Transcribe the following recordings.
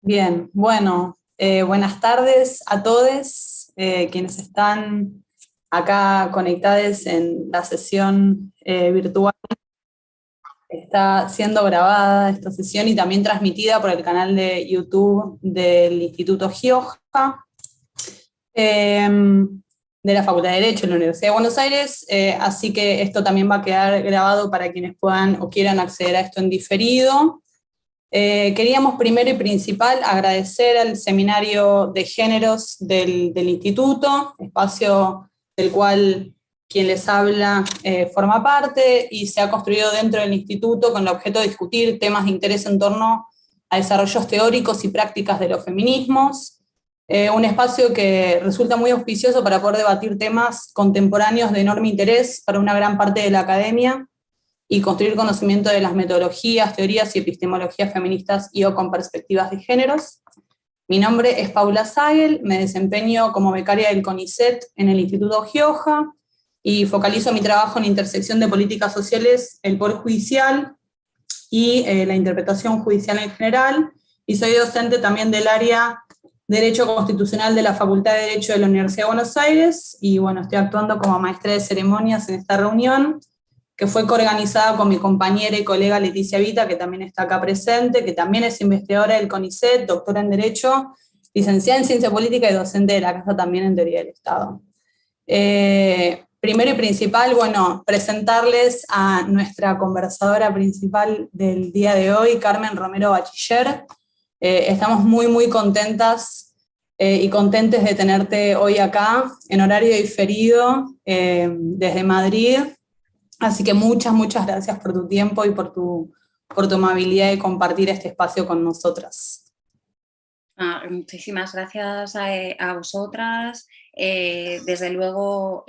Bien, bueno, buenas tardes a todos quienes están acá conectados en la sesión virtual. Está siendo grabada esta sesión y también transmitida por el canal de YouTube del Instituto Gioja, eh, de la Facultad de Derecho de la Universidad de Buenos Aires, así que esto también va a quedar grabado para quienes puedan o quieran acceder a esto en diferido. Queríamos primero y principal agradecer al Seminario de Géneros del Instituto, espacio del cual quien les habla forma parte y se ha construido dentro del Instituto con el objeto de discutir temas de interés en torno a desarrollos teóricos y prácticas de los feminismos. Un espacio que resulta muy auspicioso para poder debatir temas contemporáneos de enorme interés para una gran parte de la academia y construir conocimiento de las metodologías, teorías y epistemologías feministas y o con perspectivas de géneros. Mi nombre es Paula Sagel, me desempeño como becaria del CONICET en el Instituto Gioja y focalizo mi trabajo en intersección de políticas sociales, el poder judicial y la interpretación judicial en general, y soy docente también del área Derecho Constitucional de la Facultad de Derecho de la Universidad de Buenos Aires, y bueno, estoy actuando como maestra de ceremonias en esta reunión, que fue coorganizada con mi compañera y colega Leticia Vita, que también está acá presente, que también es investigadora del CONICET, doctora en Derecho, licenciada en Ciencia Política y docente de la Casa también en Teoría del Estado. Primero y principal, bueno, presentarles a nuestra conversadora principal del día de hoy, Carmen Romero Bachiller. Estamos muy contentas y contentes de tenerte hoy acá, en horario diferido, desde Madrid. Así que muchas gracias por tu tiempo y por tu amabilidad de compartir este espacio con nosotras. Muchísimas gracias a vosotras. Desde luego,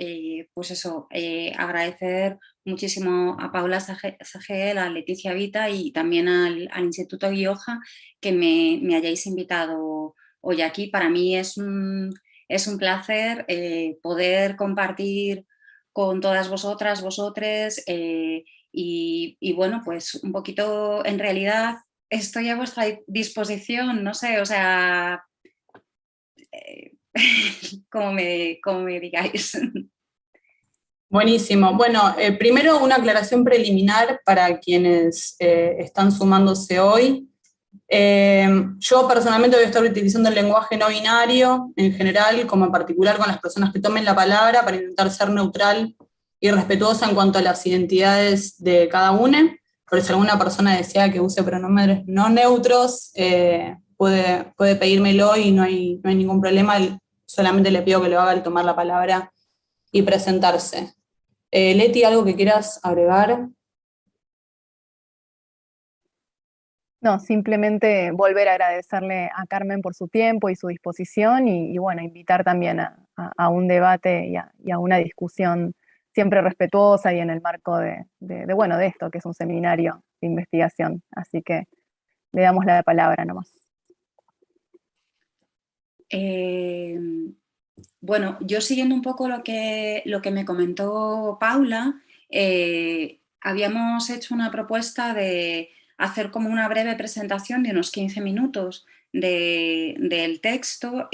pues eso, agradecer muchísimo a Paula Sagel, a Leticia Vita y también al Instituto Gioja que me hayáis invitado hoy aquí. Para mí es un placer poder compartir con todas vosotras, vosotres, y bueno, pues un poquito en realidad estoy a vuestra disposición, no sé, o sea, como me digáis. Buenísimo. Bueno, primero una aclaración preliminar para quienes están sumándose hoy. Yo personalmente voy a estar utilizando el lenguaje no binario en general, como en particular con las personas que tomen la palabra, para intentar ser neutral y respetuosa en cuanto a las identidades de cada uno. Por si alguna persona desea que use pronombres no neutros, puede pedírmelo y no hay ningún problema. Solamente le pido que lo haga al tomar la palabra y presentarse. Leti, ¿algo que quieras agregar? No, simplemente volver a agradecerle a Carmen por su tiempo y su disposición y bueno, invitar también a un debate y a una discusión siempre respetuosa y en el marco bueno, de esto, que es un seminario de investigación. Así que le damos la palabra nomás. Bueno, yo siguiendo un poco lo que me comentó Paula, habíamos hecho una propuesta de hacer como una breve presentación de unos 15 minutos del texto.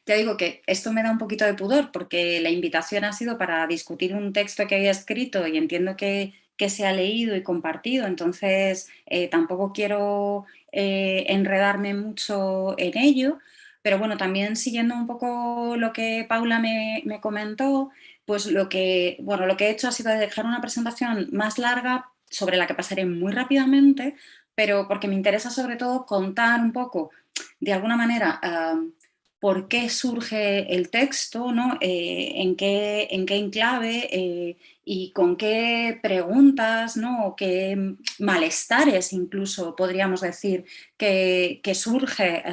Ya digo que esto me da un poquito de pudor porque la invitación ha sido para discutir un texto que había escrito y entiendo que se ha leído y compartido, entonces tampoco quiero enredarme mucho en ello. Pero bueno, también siguiendo un poco lo que Paula me comentó, pues bueno, lo que he hecho ha sido dejar una presentación más larga sobre la que pasaré muy rápidamente, pero porque me interesa sobre todo contar un poco, de alguna manera, por qué surge el texto, ¿no? En qué enclave y con qué preguntas, ¿no? O qué malestares incluso podríamos decir que surge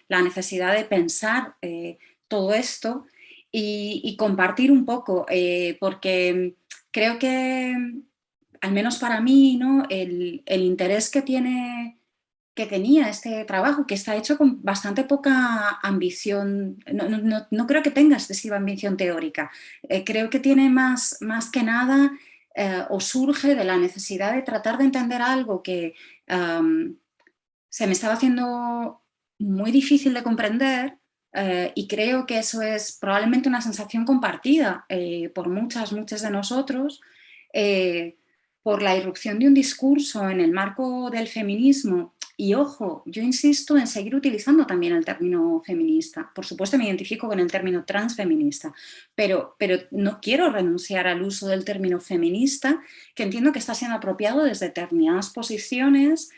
la necesidad de pensar todo esto y compartir un poco, porque creo que, al menos para mí, ¿no? El interés que tenía este trabajo, que está hecho con bastante poca ambición, no creo que tenga excesiva ambición teórica, creo que tiene más que nada o surge de la necesidad de tratar de entender algo que se me estaba haciendo muy difícil de comprender y creo que eso es probablemente una sensación compartida por muchas de nosotros, por la irrupción de un discurso en el marco del feminismo. Y ojo, yo insisto en seguir utilizando también el término feminista. Por supuesto me identifico con el término transfeminista, pero no quiero renunciar al uso del término feminista, que entiendo que está siendo apropiado desde determinadas posiciones,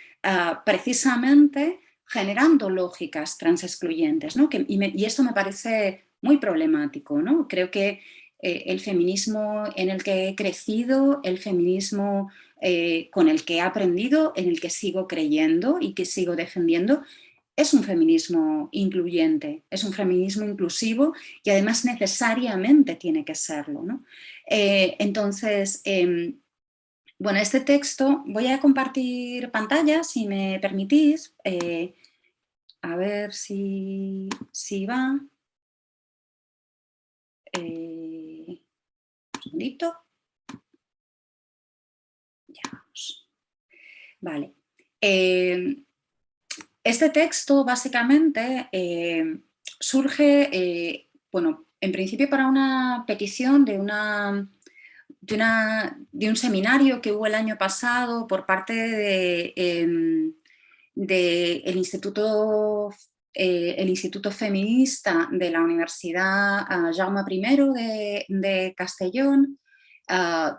precisamente generando lógicas transexcluyentes, ¿no? Y esto me parece muy problemático, ¿no? Creo que el feminismo en el que he crecido, el feminismo con el que he aprendido, en el que sigo creyendo y que sigo defendiendo, es un feminismo incluyente, es un feminismo inclusivo y además necesariamente tiene que serlo, ¿no? Entonces, bueno, este texto, voy a compartir pantalla, si me permitís, a ver si va. Un segundito. Ya vamos. Vale. Este texto básicamente surge, bueno, en principio para una petición de un seminario que hubo el año pasado por parte del Instituto Feminista de la Universidad Jaume I de Castellón,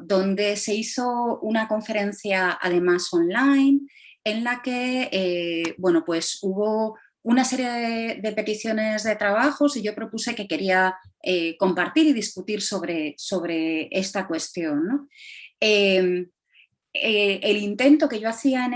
donde se hizo una conferencia además online en la que bueno, pues hubo una serie de peticiones de trabajos y yo propuse que quería compartir y discutir sobre esta cuestión, ¿no? El intento que yo hacía en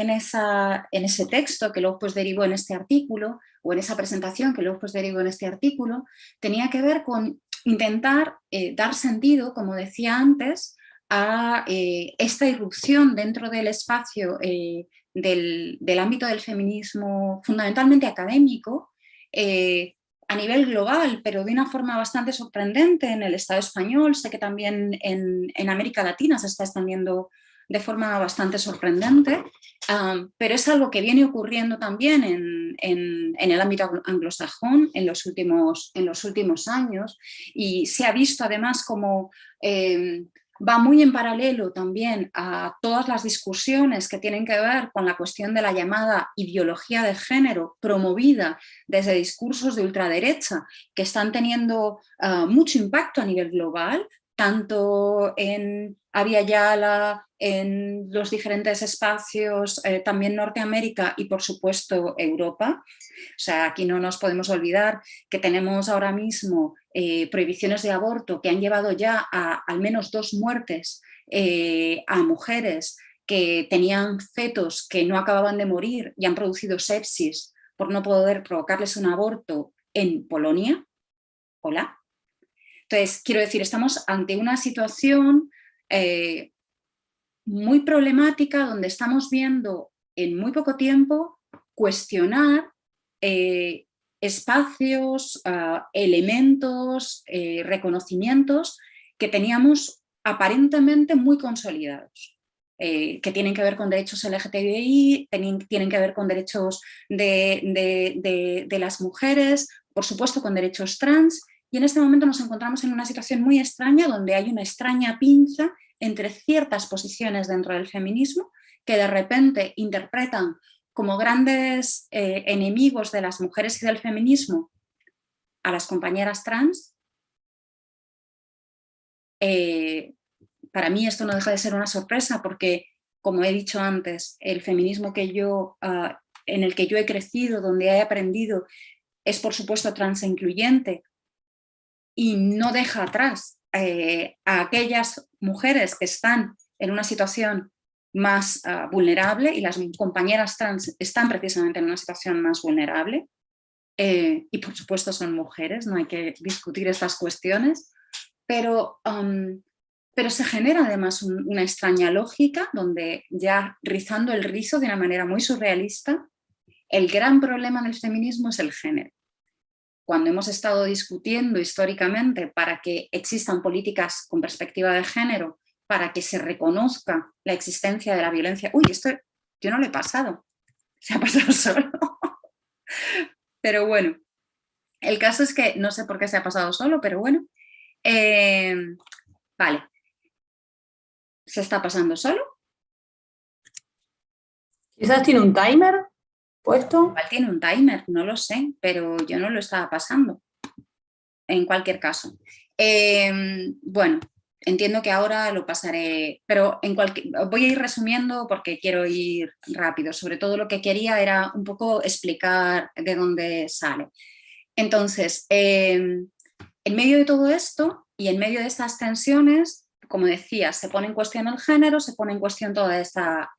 ese texto, que luego pues derivó en este artículo, o en esa presentación que luego pues derivó en este artículo, tenía que ver con intentar dar sentido, como decía antes, a esta irrupción dentro del espacio del ámbito del feminismo fundamentalmente académico, a nivel global, pero de una forma bastante sorprendente en el Estado español. Sé que también en América Latina se está extendiendo de forma bastante sorprendente, pero es algo que viene ocurriendo también en el ámbito anglosajón en los últimos años, y se ha visto además como va muy en paralelo también a todas las discusiones que tienen que ver con la cuestión de la llamada ideología de género promovida desde discursos de ultraderecha que están teniendo mucho impacto a nivel global, tanto en Abya Yala, en los diferentes espacios, también Norteamérica y por supuesto Europa. O sea, aquí no nos podemos olvidar que tenemos ahora mismo prohibiciones de aborto que han llevado ya a al menos 2 muertes a mujeres que tenían fetos que no acababan de morir y han producido sepsis por no poder provocarles un aborto en Polonia. Hola. Entonces, quiero decir, estamos ante una situación muy problemática donde estamos viendo en muy poco tiempo cuestionar espacios, elementos, reconocimientos que teníamos aparentemente muy consolidados, que tienen que ver con derechos LGTBI, tienen que ver con derechos de las mujeres, por supuesto con derechos trans, y en este momento nos encontramos en una situación muy extraña donde hay una extraña pinza entre ciertas posiciones dentro del feminismo que de repente interpretan como grandes enemigos de las mujeres y del feminismo a las compañeras trans. Para mí esto no deja de ser una sorpresa porque, como he dicho antes, el feminismo en el que yo he crecido, donde he aprendido, es por supuesto trans e incluyente y no deja atrás a aquellas mujeres que están en una situación más vulnerable, y las compañeras trans están precisamente en una situación más vulnerable, y por supuesto son mujeres, no hay que discutir estas cuestiones, pero se genera además una extraña lógica donde, ya rizando el rizo de una manera muy surrealista, el gran problema del feminismo es el género. Cuando hemos estado discutiendo históricamente para que existan políticas con perspectiva de género, para que se reconozca la existencia de la violencia... Uy, esto yo no lo he pasado. se ha pasado solo. Pero bueno, el caso es que no sé por qué se ha pasado solo, pero bueno. Vale. ¿Se está pasando solo? Quizás tiene un timer puesto. Igual tiene un timer, no lo sé, pero yo no lo estaba pasando. En cualquier caso. Bueno, entiendo que ahora lo pasaré, pero voy a ir resumiendo porque quiero ir rápido. Sobre todo lo que quería era un poco explicar de dónde sale. Entonces, en medio de todo esto y en medio de estas tensiones, como decía, se pone en cuestión el género, se pone en cuestión toda esta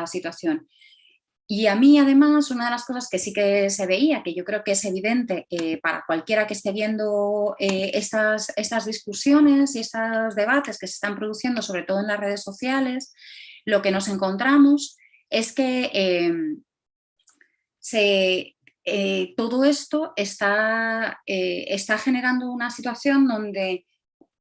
situación. Y a mí, además, una de las cosas que sí que se veía, que yo creo que es evidente para cualquiera que esté viendo estas discusiones y estos debates que se están produciendo, sobre todo en las redes sociales, lo que nos encontramos es que todo esto está generando una situación donde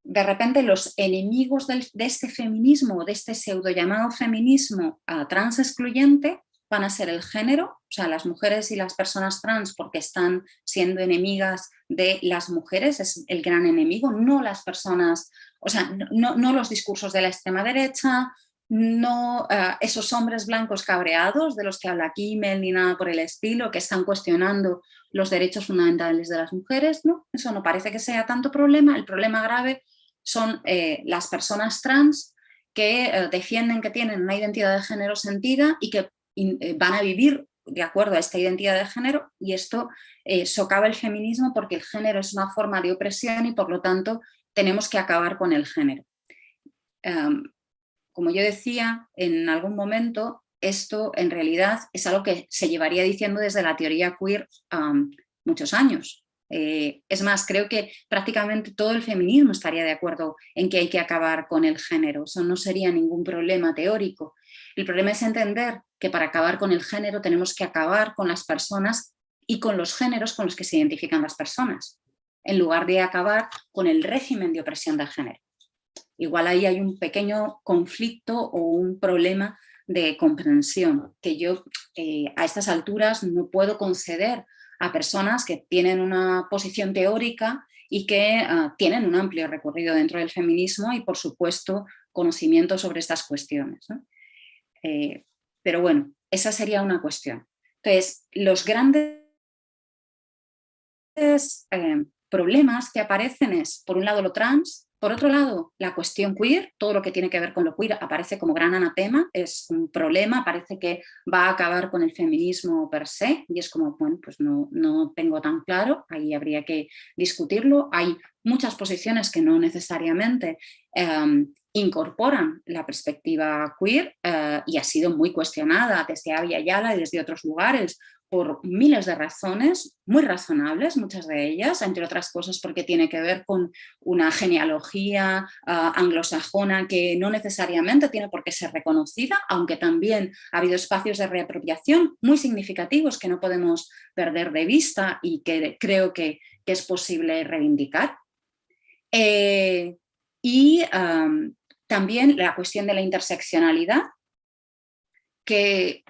de repente los enemigos de este feminismo, de este pseudo llamado feminismo trans excluyente, van a ser el género, o sea, las mujeres y las personas trans, porque están siendo enemigas de las mujeres, es el gran enemigo, no las personas, o sea, no los discursos de la extrema derecha, no esos hombres blancos cabreados de los que habla Kimmel ni nada por el estilo, que están cuestionando los derechos fundamentales de las mujeres, ¿no? Eso no parece que sea tanto problema. El problema grave son las personas trans que defienden que tienen una identidad de género sentida y que van a vivir de acuerdo a esta identidad de género, y esto socava el feminismo porque el género es una forma de opresión y por lo tanto tenemos que acabar con el género. Como yo decía en algún momento, esto en realidad es algo que se llevaría diciendo desde la teoría queer muchos años. Es más, creo que prácticamente todo el feminismo estaría de acuerdo en que hay que acabar con el género. Eso no sería ningún problema teórico. El problema es entender que para acabar con el género tenemos que acabar con las personas y con los géneros con los que se identifican las personas, en lugar de acabar con el régimen de opresión del género. Igual ahí hay un pequeño conflicto o un problema de comprensión que yo a estas alturas no puedo conceder a personas que tienen una posición teórica y que tienen un amplio recorrido dentro del feminismo y, por supuesto, conocimiento sobre estas cuestiones, ¿no? Pero bueno, esa sería una cuestión. Entonces, los grandes problemas que aparecen es, por un lado, lo trans, por otro lado, la cuestión queer, todo lo que tiene que ver con lo queer aparece como gran anatema, es un problema, parece que va a acabar con el feminismo per se, y es como, bueno, pues no tengo tan claro, ahí habría que discutirlo. Hay muchas posiciones que no necesariamente incorporan la perspectiva queer y ha sido muy cuestionada desde Avia Yala y desde otros lugares, por miles de razones, muy razonables, muchas de ellas, entre otras cosas porque tiene que ver con una genealogía anglosajona que no necesariamente tiene por qué ser reconocida, aunque también ha habido espacios de reapropiación muy significativos que no podemos perder de vista y que creo que es posible reivindicar. También la cuestión de la interseccionalidad, que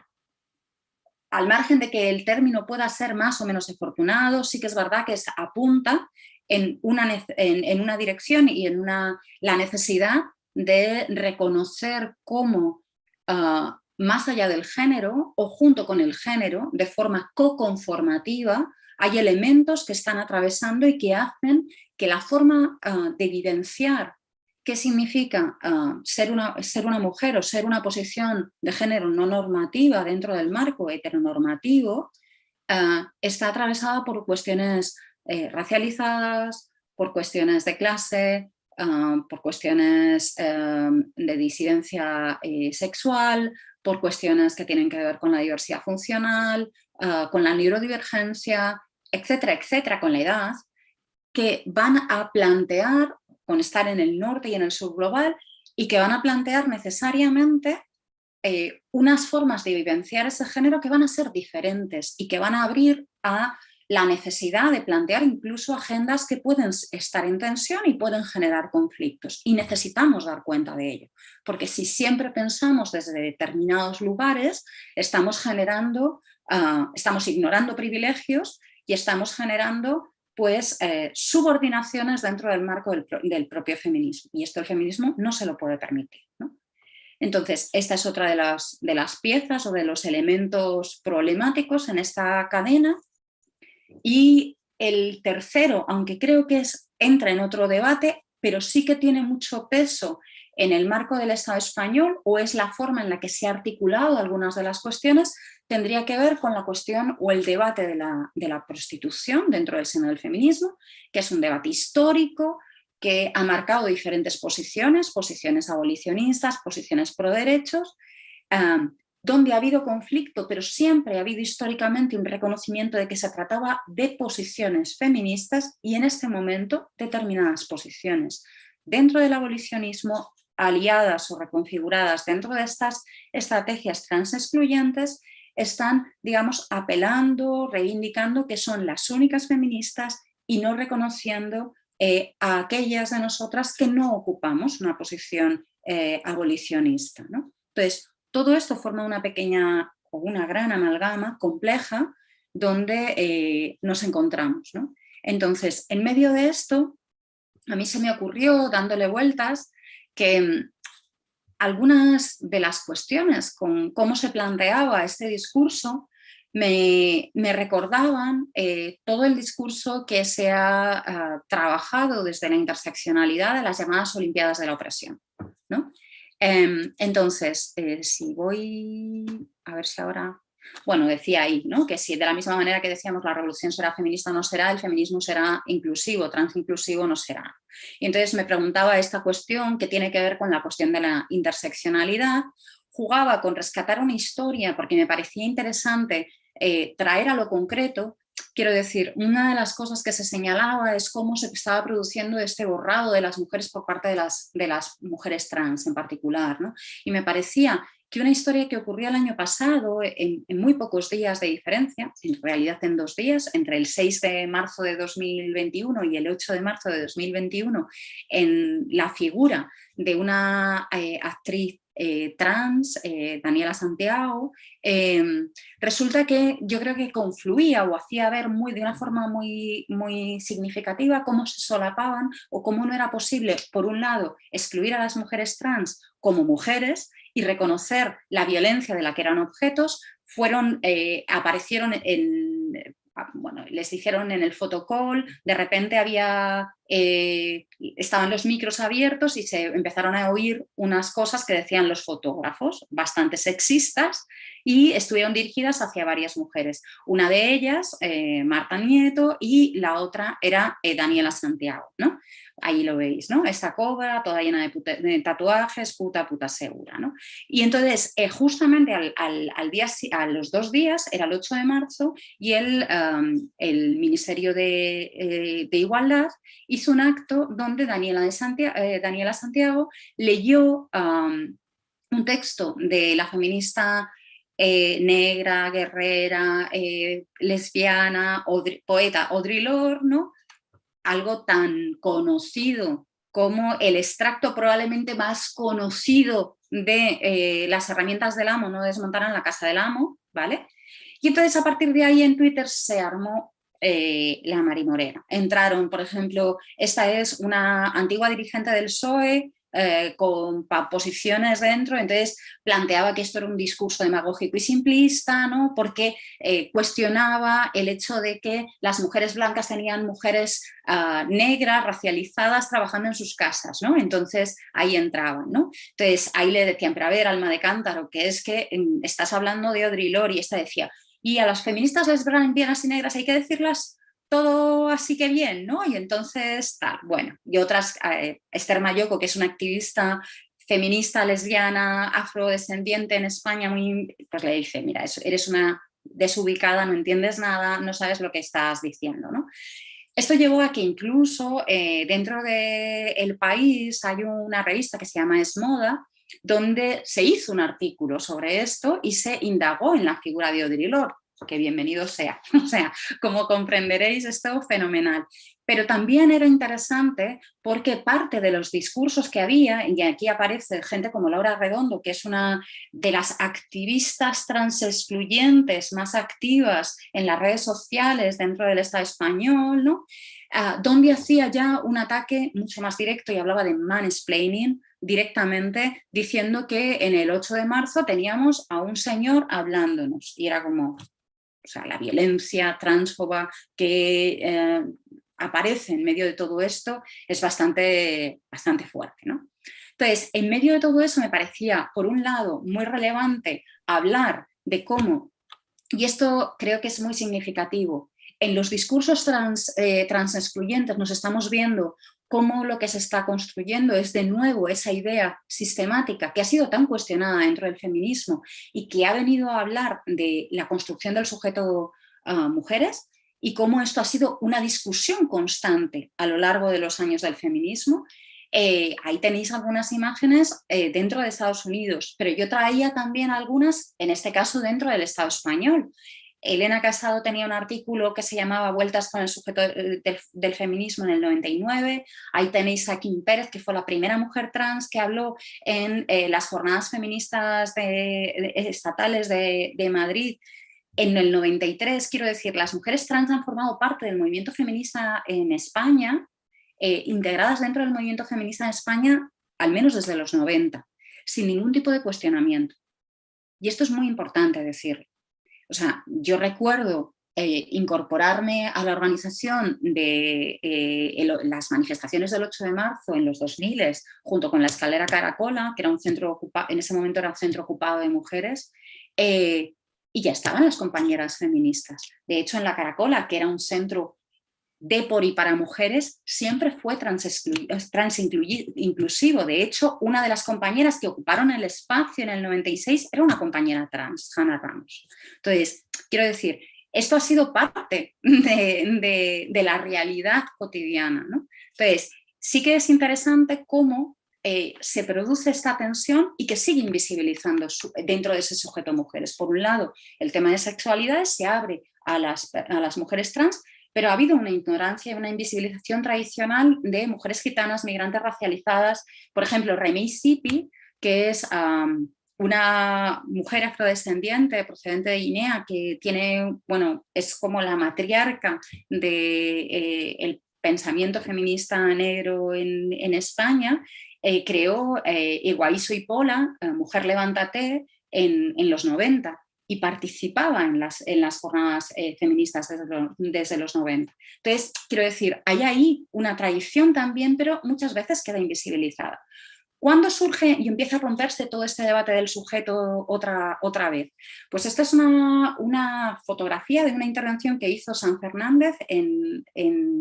al margen de que el término pueda ser más o menos afortunado, sí que es verdad que apunta en una dirección y en la necesidad de reconocer cómo, más allá del género o junto con el género, de forma co-conformativa, hay elementos que están atravesando y que hacen que la forma de vivenciar qué significa ser una mujer o ser una posición de género no normativa dentro del marco heteronormativo, está atravesada por cuestiones racializadas, por cuestiones de clase, por cuestiones de disidencia sexual, por cuestiones que tienen que ver con la diversidad funcional, con la neurodivergencia, etcétera, etcétera, con la edad, que van a plantear, con estar en el norte y en el sur global, y que van a plantear necesariamente unas formas de vivenciar ese género que van a ser diferentes y que van a abrir a la necesidad de plantear incluso agendas que pueden estar en tensión y pueden generar conflictos. Y necesitamos dar cuenta de ello, porque si siempre pensamos desde determinados lugares, estamos ignorando privilegios y estamos generando pues, subordinaciones dentro del marco del propio feminismo. Y esto el feminismo no se lo puede permitir, ¿no? Entonces, esta es otra de las piezas o de los elementos problemáticos en esta cadena. Y el tercero, aunque creo que entra en otro debate, pero sí que tiene mucho peso en el marco del Estado español, o es la forma en la que se ha articulado algunas de las cuestiones, tendría que ver con la cuestión o el debate de la prostitución dentro del seno del feminismo, que es un debate histórico que ha marcado diferentes posiciones, posiciones abolicionistas, posiciones pro derechos, donde ha habido conflicto, pero siempre ha habido históricamente un reconocimiento de que se trataba de posiciones feministas y en este momento determinadas posiciones dentro del abolicionismo, aliadas o reconfiguradas dentro de estas estrategias transexcluyentes, están, digamos, apelando, reivindicando que son las únicas feministas y no reconociendo a aquellas de nosotras que no ocupamos una posición abolicionista, ¿no? Entonces, todo esto forma una pequeña o una gran amalgama compleja donde nos encontramos, ¿no? Entonces, en medio de esto, a mí se me ocurrió, dándole vueltas, que algunas de las cuestiones con cómo se planteaba este discurso me recordaban todo el discurso que se ha trabajado desde la interseccionalidad de las llamadas Olimpiadas de la Opresión, ¿no? Entonces, si voy, a ver si ahora, bueno, decía ahí, ¿no? Que si de la misma manera que decíamos la revolución será feminista o no será, el feminismo será inclusivo, transinclusivo no será. Y entonces me preguntaba esta cuestión que tiene que ver con la cuestión de la interseccionalidad, jugaba con rescatar una historia porque me parecía interesante traer a lo concreto. Quiero decir, una de las cosas que se señalaba es cómo se estaba produciendo este borrado de las mujeres por parte de las mujeres trans en particular, ¿no? Y me parecía que una historia que ocurrió el año pasado, en muy pocos días de diferencia, en realidad en 2 días, entre el 6 de marzo de 2021 y el 8 de marzo de 2021, en la figura de una actriz trans, Daniela Santiago, resulta que yo creo que confluía o hacía ver de una forma muy, muy significativa cómo se solapaban o cómo no era posible, por un lado, excluir a las mujeres trans como mujeres y reconocer la violencia de la que eran objetos, aparecieron bueno, les dijeron en el photocall, de repente estaban los micros abiertos y se empezaron a oír unas cosas que decían los fotógrafos, bastante sexistas, y estuvieron dirigidas hacia varias mujeres. Una de ellas, Marta Nieto, y la otra era Daniela Santiago, ¿no? Ahí lo veis, ¿no? Esta cobra toda llena de tatuajes, puta segura, ¿no? Y entonces, justamente a los 2 días, era el 8 de marzo, y el Ministerio de Igualdad hizo un acto donde Daniela Santiago leyó un texto de la feminista negra, guerrera, lesbiana, poeta Audre Lorde, ¿no? Algo tan conocido como el extracto probablemente más conocido de las herramientas del amo no desmontarán la casa del amo, ¿vale? Y entonces a partir de ahí en Twitter se armó la marimorena. Entraron, por ejemplo, esta es una antigua dirigente del PSOE, con posiciones dentro, entonces planteaba que esto era un discurso demagógico y simplista, ¿no? Porque cuestionaba el hecho de que las mujeres blancas tenían mujeres negras, racializadas, trabajando en sus casas, ¿no? Entonces ahí entraban, ¿no? Entonces ahí le decían, pero a ver, alma de cántaro, que es que estás hablando de Audre Lorde, y esta decía, y a las feministas lesbianas y negras hay que decirlas todo así que bien, ¿no? Y entonces, tal, bueno, y otras, Esther Mayoko, que es una activista feminista, lesbiana, afrodescendiente en España, pues le dice, mira, eres una desubicada, no entiendes nada, no sabes lo que estás diciendo, ¿no? Esto llevó a que incluso dentro del país hay una revista que se llama Es Moda, donde se hizo un artículo sobre esto y se indagó en la figura de Audre Lorde. que bienvenido sea. O sea, como comprenderéis, esto fenomenal. Pero también era interesante porque parte de los discursos que había, y aquí aparece gente como Laura Redondo, que es una de las activistas transexcluyentes más activas en las redes sociales dentro del Estado español, ¿no? Donde hacía ya un ataque mucho más directo y hablaba de mansplaining directamente, diciendo que en el 8 de marzo teníamos a un señor hablándonos y era como, o sea, la violencia transfoba que aparece en medio de todo esto es bastante fuerte, ¿no? Entonces, en medio de todo eso me parecía, por un lado, muy relevante hablar de cómo, y esto creo que es muy significativo, en los discursos transexcluyentes nos estamos viendo cómo lo que se está construyendo es de nuevo esa idea sistemática que ha sido tan cuestionada dentro del feminismo y que ha venido a hablar de la construcción del sujeto mujeres, y cómo esto ha sido una discusión constante a lo largo de los años del feminismo. Ahí tenéis algunas imágenes dentro de Estados Unidos, pero yo traía también algunas, en este caso, dentro del Estado español. Elena Casado tenía un artículo que se llamaba Vueltas con el sujeto del feminismo en el 99. Ahí tenéis a Kim Pérez, que fue la primera mujer trans que habló en las jornadas feministas estatales de Madrid en el 93. Quiero decir, las mujeres trans han formado parte del movimiento feminista en España, integradas dentro del movimiento feminista en España, al menos desde los 90, sin ningún tipo de cuestionamiento. Y esto es muy importante decirlo. O sea, yo recuerdo incorporarme a la organización de las manifestaciones del 8 de marzo en los 2000, junto con la Escalera Caracola, que era un centro ocupado, en ese momento era un centro ocupado de mujeres, y ya estaban las compañeras feministas. De hecho, en la Caracola, que era un centro de por y para mujeres, siempre fue inclusivo. De hecho, una de las compañeras que ocuparon el espacio en el 96 era una compañera trans, Hanna Ramos. Entonces, quiero decir, esto ha sido parte de la realidad cotidiana, ¿no? Entonces, sí que es interesante cómo se produce esta tensión y que sigue invisibilizando dentro de ese sujeto mujeres. Por un lado, el tema de sexualidades se abre a las mujeres trans, pero ha habido una ignorancia y una invisibilización tradicional de mujeres gitanas, migrantes racializadas. Por ejemplo, Remey Sipi, que es una mujer afrodescendiente procedente de Guinea, que tiene, bueno, es como la matriarca del pensamiento feminista negro en España, creó Iguaizu y Pola, Mujer Levántate, en los 90. Y participaba en las jornadas feministas desde los 90. Entonces, quiero decir, hay ahí una tradición también, pero muchas veces queda invisibilizada. ¿Cuándo surge y empieza a romperse todo este debate del sujeto otra vez? Pues esta es una fotografía de una intervención que hizo San Fernández en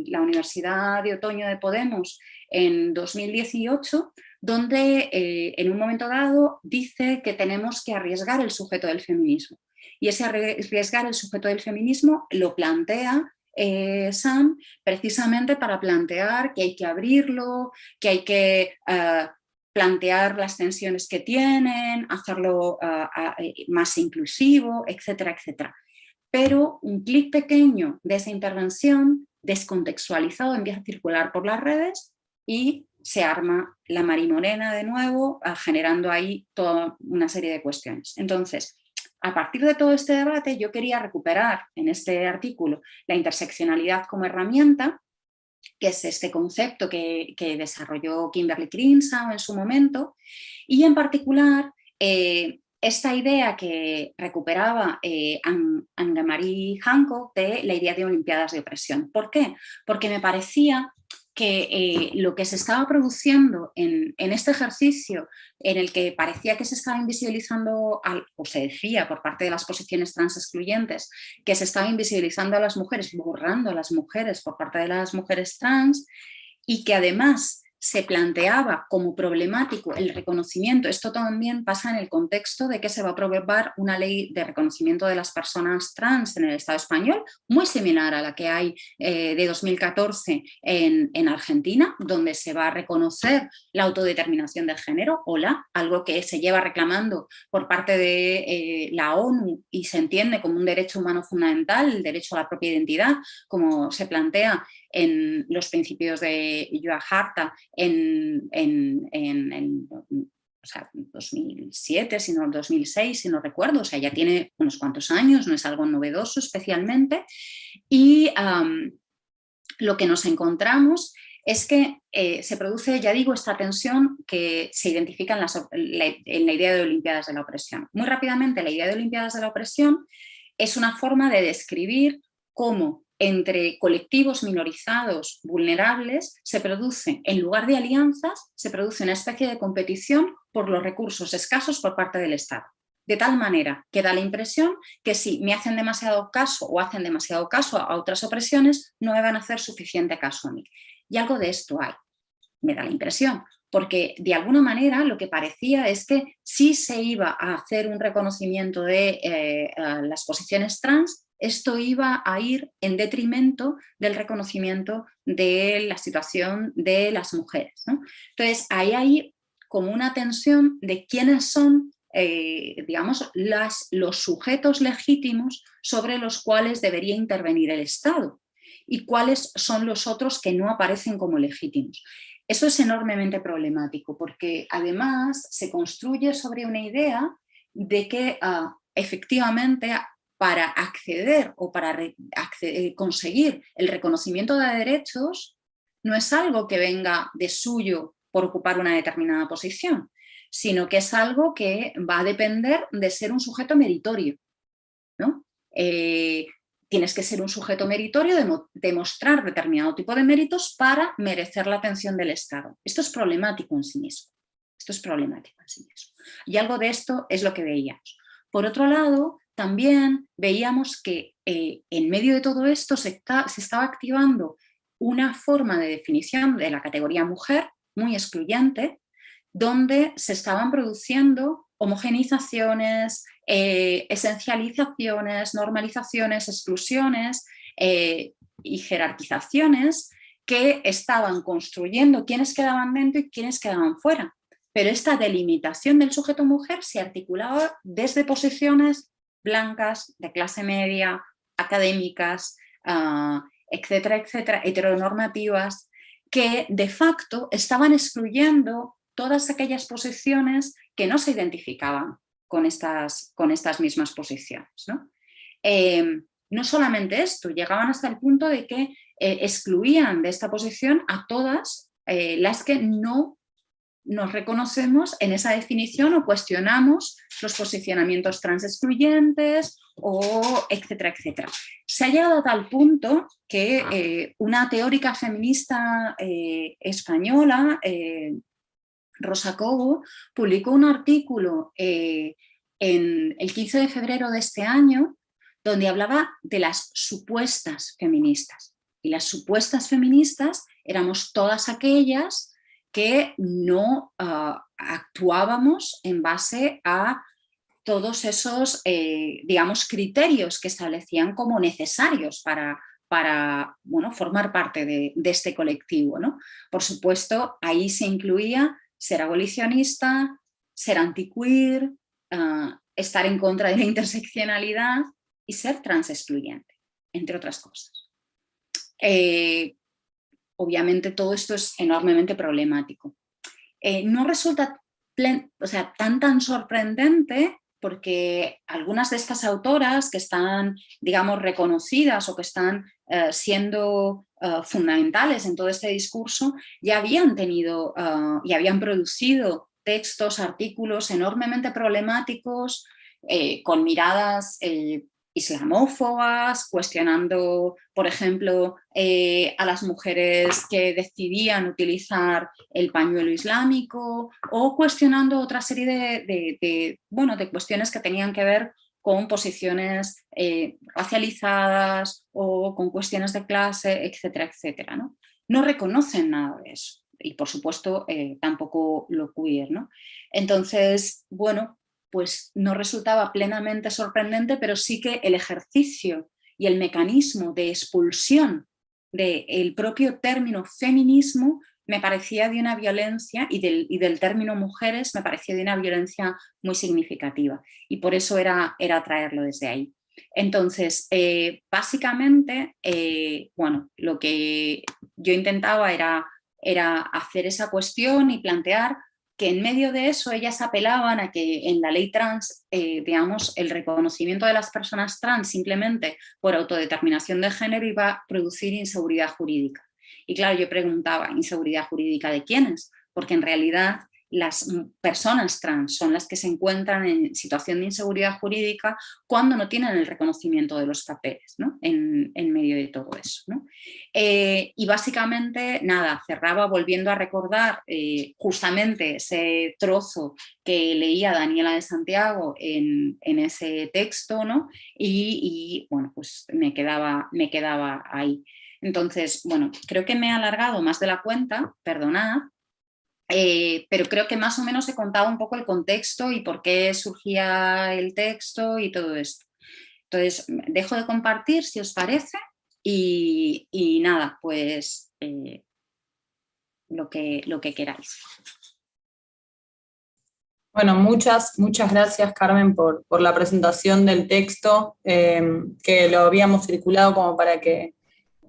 la Universidad de Otoño de Podemos en 2018, donde en un momento dado dice que tenemos que arriesgar el sujeto del feminismo. Y ese arriesgar el sujeto del feminismo lo plantea Sam precisamente para plantear que hay que abrirlo, que hay que plantear las tensiones que tienen, hacerlo más inclusivo, etcétera, etcétera. Pero un clic pequeño de esa intervención, descontextualizado, empieza a circular por las redes y se arma la marimorena de nuevo, generando ahí toda una serie de cuestiones. Entonces, a partir de todo este debate, yo quería recuperar en este artículo la interseccionalidad como herramienta, que es este concepto que desarrolló Kimberly Crenshaw en su momento, y en particular esta idea que recuperaba Anne-Marie Hancock de la idea de Olimpiadas de opresión. ¿Por qué? Porque me parecía que lo que se estaba produciendo en este ejercicio, en el que parecía que se estaba invisibilizando, o se decía por parte de las posiciones trans excluyentes, que se estaba invisibilizando a las mujeres, borrando a las mujeres por parte de las mujeres trans, y que además se planteaba como problemático el reconocimiento. Esto también pasa en el contexto de que se va a aprobar una ley de reconocimiento de las personas trans en el Estado español, muy similar a la que hay de 2014 en Argentina, donde se va a reconocer la autodeterminación del género, algo que se lleva reclamando por parte de la ONU y se entiende como un derecho humano fundamental, el derecho a la propia identidad, como se plantea en los principios de Yogyakarta en 2007, sino 2006, si no recuerdo, o sea, ya tiene unos cuantos años, no es algo novedoso especialmente, y lo que nos encontramos es que se produce, ya digo, esta tensión que se identifica en la idea de Olimpiadas de la opresión. Muy rápidamente, la idea de Olimpiadas de la opresión es una forma de describir cómo entre colectivos minorizados vulnerables se produce, en lugar de alianzas, se produce una especie de competición por los recursos escasos por parte del Estado. De tal manera que da la impresión que si me hacen demasiado caso o hacen demasiado caso a otras opresiones, no me van a hacer suficiente caso a mí. Y algo de esto hay, me da la impresión, porque de alguna manera lo que parecía es que sí se iba a hacer un reconocimiento de las posiciones trans, esto iba a ir en detrimento del reconocimiento de la situación de las mujeres, ¿no? Entonces, ahí hay como una tensión de quiénes son, digamos, los sujetos legítimos sobre los cuales debería intervenir el Estado y cuáles son los otros que no aparecen como legítimos. Eso es enormemente problemático porque además se construye sobre una idea de que efectivamente para acceder o para conseguir el reconocimiento de derechos no es algo que venga de suyo por ocupar una determinada posición, sino que es algo que va a depender de ser un sujeto meritorio, ¿no? Tienes que ser un sujeto meritorio, demostrar determinado tipo de méritos para merecer la atención del Estado. Esto es problemático en sí mismo. Y algo de esto es lo que veíamos. Por otro lado, también veíamos que en medio de todo esto se estaba activando una forma de definición de la categoría mujer muy excluyente, donde se estaban produciendo homogeneizaciones, esencializaciones, normalizaciones, exclusiones y jerarquizaciones que estaban construyendo quiénes quedaban dentro y quiénes quedaban fuera. Pero esta delimitación del sujeto mujer se articulaba desde posiciones blancas, de clase media, académicas, etcétera, etcétera, heteronormativas, que de facto estaban excluyendo todas aquellas posiciones que no se identificaban con estas mismas posiciones, ¿no? No solamente esto, llegaban hasta el punto de que excluían de esta posición a todas las que no nos reconocemos en esa definición o cuestionamos los posicionamientos trans excluyentes, o etcétera, etcétera. Se ha llegado a tal punto que una teórica feminista española, Rosa Cobo, publicó un artículo en el 15 de febrero de este año donde hablaba de las supuestas feministas. Y las supuestas feministas éramos todas aquellas que no actuábamos en base a todos esos, digamos, criterios que establecían como necesarios para bueno, formar parte de este colectivo, ¿no? Por supuesto, ahí se incluía ser abolicionista, ser antiqueer, estar en contra de la interseccionalidad y ser transexcluyente, entre otras cosas. Obviamente todo esto es enormemente problemático. No resulta tan sorprendente porque algunas de estas autoras que están, digamos, reconocidas o que están siendo fundamentales en todo este discurso ya habían tenido y habían producido textos, artículos enormemente problemáticos con miradas islamófobas, cuestionando, por ejemplo, a las mujeres que decidían utilizar el pañuelo islámico, o cuestionando otra serie de cuestiones que tenían que ver con posiciones racializadas o con cuestiones de clase, etcétera, etcétera, ¿no? No reconocen nada de eso. y por supuesto tampoco lo queer, ¿no? Entonces, bueno, pues no resultaba plenamente sorprendente, pero sí que el ejercicio y el mecanismo de expulsión del propio término feminismo me parecía de una violencia, y del término mujeres me parecía de una violencia muy significativa, y por eso era traerlo desde ahí. Entonces, básicamente, bueno, lo que yo intentaba era hacer esa cuestión y plantear que en medio de eso ellas apelaban a que en la ley trans, digamos, el reconocimiento de las personas trans simplemente por autodeterminación de género iba a producir inseguridad jurídica. Y claro, yo preguntaba, ¿inseguridad jurídica de quiénes? Porque en realidad las personas trans son las que se encuentran en situación de inseguridad jurídica cuando no tienen el reconocimiento de los papeles, ¿no? en medio de todo eso, ¿no? Y básicamente, nada, cerraba volviendo a recordar justamente ese trozo que leía Daniela de Santiago en ese texto, ¿no? Y bueno, pues me quedaba ahí. Entonces, bueno, creo que me he alargado más de la cuenta, perdonad, pero creo que más o menos he contado un poco el contexto y por qué surgía el texto y todo esto. Entonces, dejo de compartir, si os parece, y nada, pues lo que queráis. Bueno, muchas gracias, Carmen, por la presentación del texto, que lo habíamos circulado como para que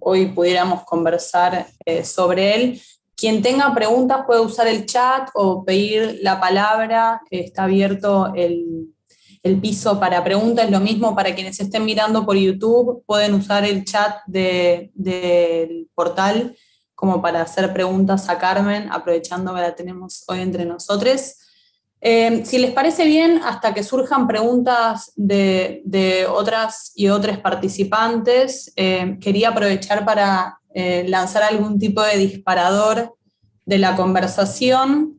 hoy pudiéramos conversar sobre él. Quien tenga preguntas puede usar el chat o pedir la palabra, está abierto el piso para preguntas. Lo mismo para quienes estén mirando por YouTube, pueden usar el chat del portal como para hacer preguntas a Carmen, aprovechando que la tenemos hoy entre nosotros. Si les parece bien, hasta que surjan preguntas de otras y otros participantes, quería aprovechar para lanzar algún tipo de disparador de la conversación.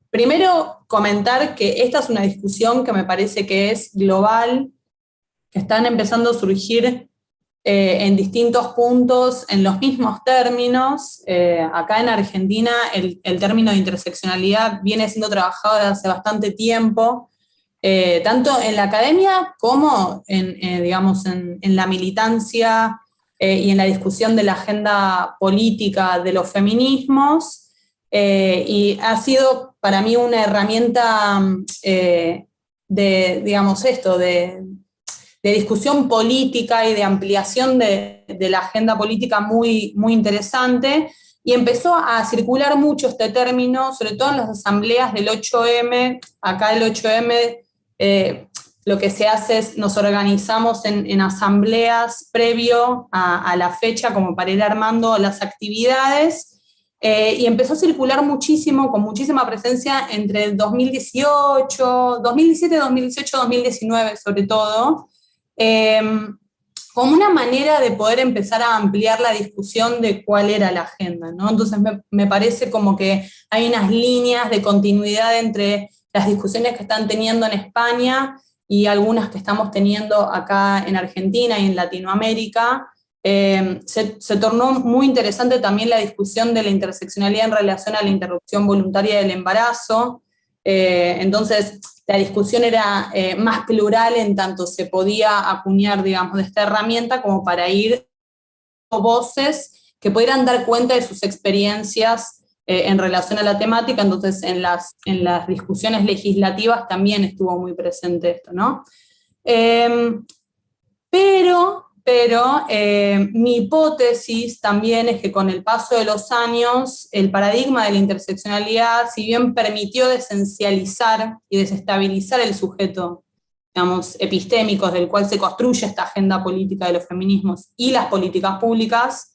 Primero, comentar que esta es una discusión que me parece que es global, que están empezando a surgir en distintos puntos, en los mismos términos. Acá en Argentina el término de interseccionalidad viene siendo trabajado desde hace bastante tiempo, tanto en la academia como digamos, en la militancia y en la discusión de la agenda política de los feminismos, y ha sido para mí una herramienta digamos, de discusión política y de ampliación de la agenda política muy interesante, y empezó a circular mucho este término, sobre todo en las asambleas del 8M. Acá el 8M lo que se hace es nos organizamos en asambleas previo a la fecha como para ir armando las actividades, y empezó a circular muchísimo, con muchísima presencia entre 2018, 2019 sobre todo, como una manera de poder empezar a ampliar la discusión de cuál era la agenda, ¿no? Entonces me parece como que hay unas líneas de continuidad entre las discusiones que están teniendo en España y algunas que estamos teniendo acá en Argentina y en Latinoamérica. Se tornó muy interesante también la discusión de la interseccionalidad en relación a la interrupción voluntaria del embarazo. Entonces, la discusión era más plural en tanto se podía acuñar, digamos, de esta herramienta como para ir voces que pudieran dar cuenta de sus experiencias en relación a la temática. Entonces, en las discusiones legislativas también estuvo muy presente esto, ¿no? Pero mi hipótesis también es que con el paso de los años, el paradigma de la interseccionalidad, si bien permitió desesencializar y desestabilizar el sujeto, digamos, epistémicos del cual se construye esta agenda política de los feminismos y las políticas públicas,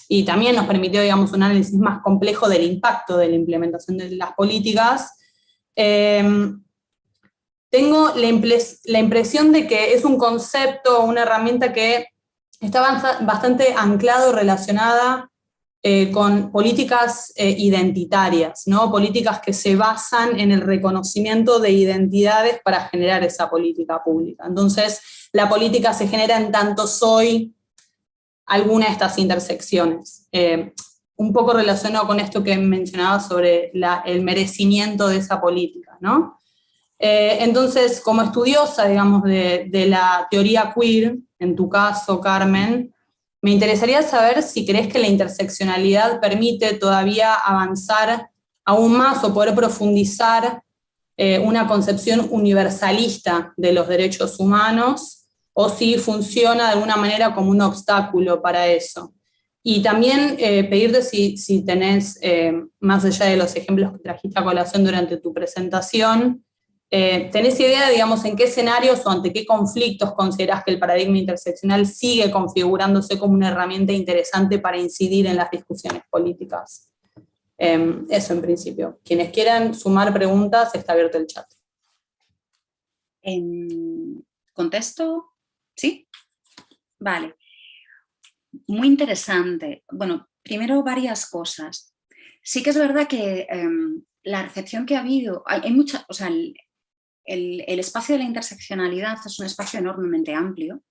y también nos permitió, digamos, un análisis más complejo del impacto de la implementación de las políticas, tengo la impresión de que es un concepto, una herramienta que está bastante anclado, relacionada con políticas identitarias, ¿no? Políticas que se basan en el reconocimiento de identidades para generar esa política pública. Entonces, la política se genera en tanto soy alguna de estas intersecciones. un poco relacionado con esto que mencionaba sobre el merecimiento de esa política, ¿no? Entonces, como estudiosa, digamos, de la teoría queer, en tu caso, Carmen, me interesaría saber si crees que la interseccionalidad permite todavía avanzar aún más o poder profundizar una concepción universalista de los derechos humanos, o si funciona de alguna manera como un obstáculo para eso. Y también pedirte si tenés, más allá de los ejemplos que trajiste a colación durante tu presentación, ¿tenés idea, digamos, en qué escenarios o ante qué conflictos considerás que el paradigma interseccional sigue configurándose como una herramienta interesante para incidir en las discusiones políticas? Eso en principio. Quienes quieran sumar preguntas, está abierto el chat. ¿Contesto? ¿Sí? Vale. Muy interesante. Bueno, primero varias cosas. Sí que es verdad que la recepción que ha habido, hay mucha, o sea, el espacio de la interseccionalidad es un espacio enormemente amplio,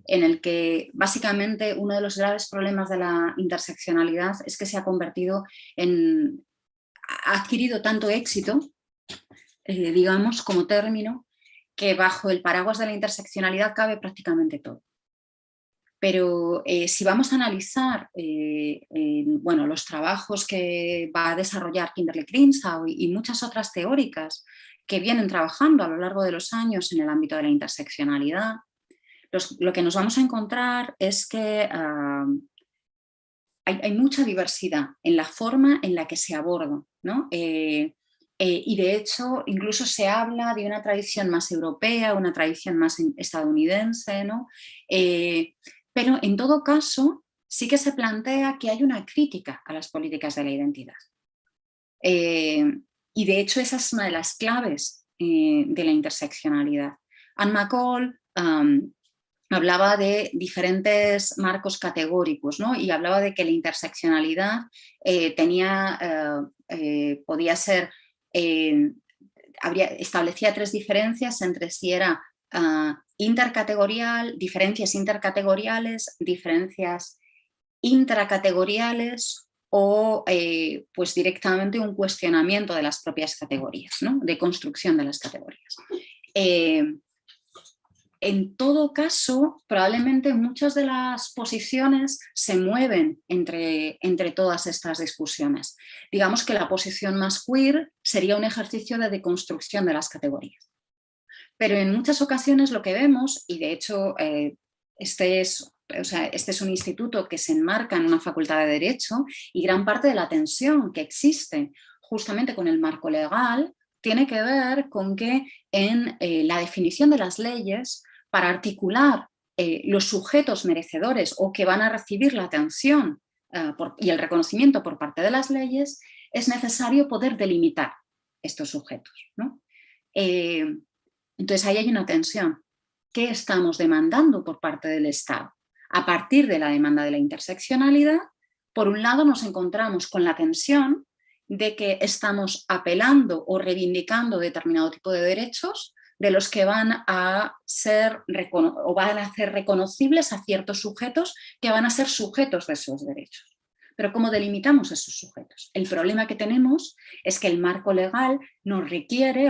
en el que básicamente uno de los graves problemas de la interseccionalidad es que se ha convertido en, ha adquirido tanto éxito, digamos, como término, que bajo el paraguas de la interseccionalidad cabe prácticamente todo. Pero si vamos a analizar bueno, los trabajos que va a desarrollar Kimberlé Crenshaw y muchas otras teóricas que vienen trabajando a lo largo de los años en el ámbito de la interseccionalidad, lo que nos vamos a encontrar es que hay mucha diversidad en la forma en la que se aborda, ¿no? Y de hecho incluso se habla de una tradición más europea, una tradición más estadounidense, ¿no? Pero en todo caso sí que se plantea que hay una crítica a las políticas de la identidad. Y de hecho esa es una de las claves de la interseccionalidad. Anne McCall hablaba de diferentes marcos categóricos, ¿no? Y hablaba de que la interseccionalidad podía ser, establecía tres diferencias entre si era intercategorial, diferencias intercategoriales, diferencias intracategoriales o pues directamente un cuestionamiento de las propias categorías, ¿no? De construcción de las categorías. En todo caso, probablemente muchas de las posiciones se mueven entre todas estas discusiones. Digamos que la posición más queer sería un ejercicio de deconstrucción de las categorías. Pero en muchas ocasiones lo que vemos, y de hecho este es un instituto que se enmarca en una facultad de Derecho, y gran parte de la tensión que existe justamente con el marco legal tiene que ver con que en la definición de las leyes, para articular los sujetos merecedores o que van a recibir la atención y el reconocimiento por parte de las leyes, es necesario poder delimitar estos sujetos, ¿no? Entonces ahí hay una tensión. ¿Qué estamos demandando por parte del Estado? A partir de la demanda de la interseccionalidad, por un lado nos encontramos con la tensión de que estamos apelando o reivindicando determinado tipo de derechos de los que van a ser o van a hacer reconocibles a ciertos sujetos que van a ser sujetos de esos derechos. Pero ¿cómo delimitamos esos sujetos? El problema que tenemos es que el marco legal nos requiere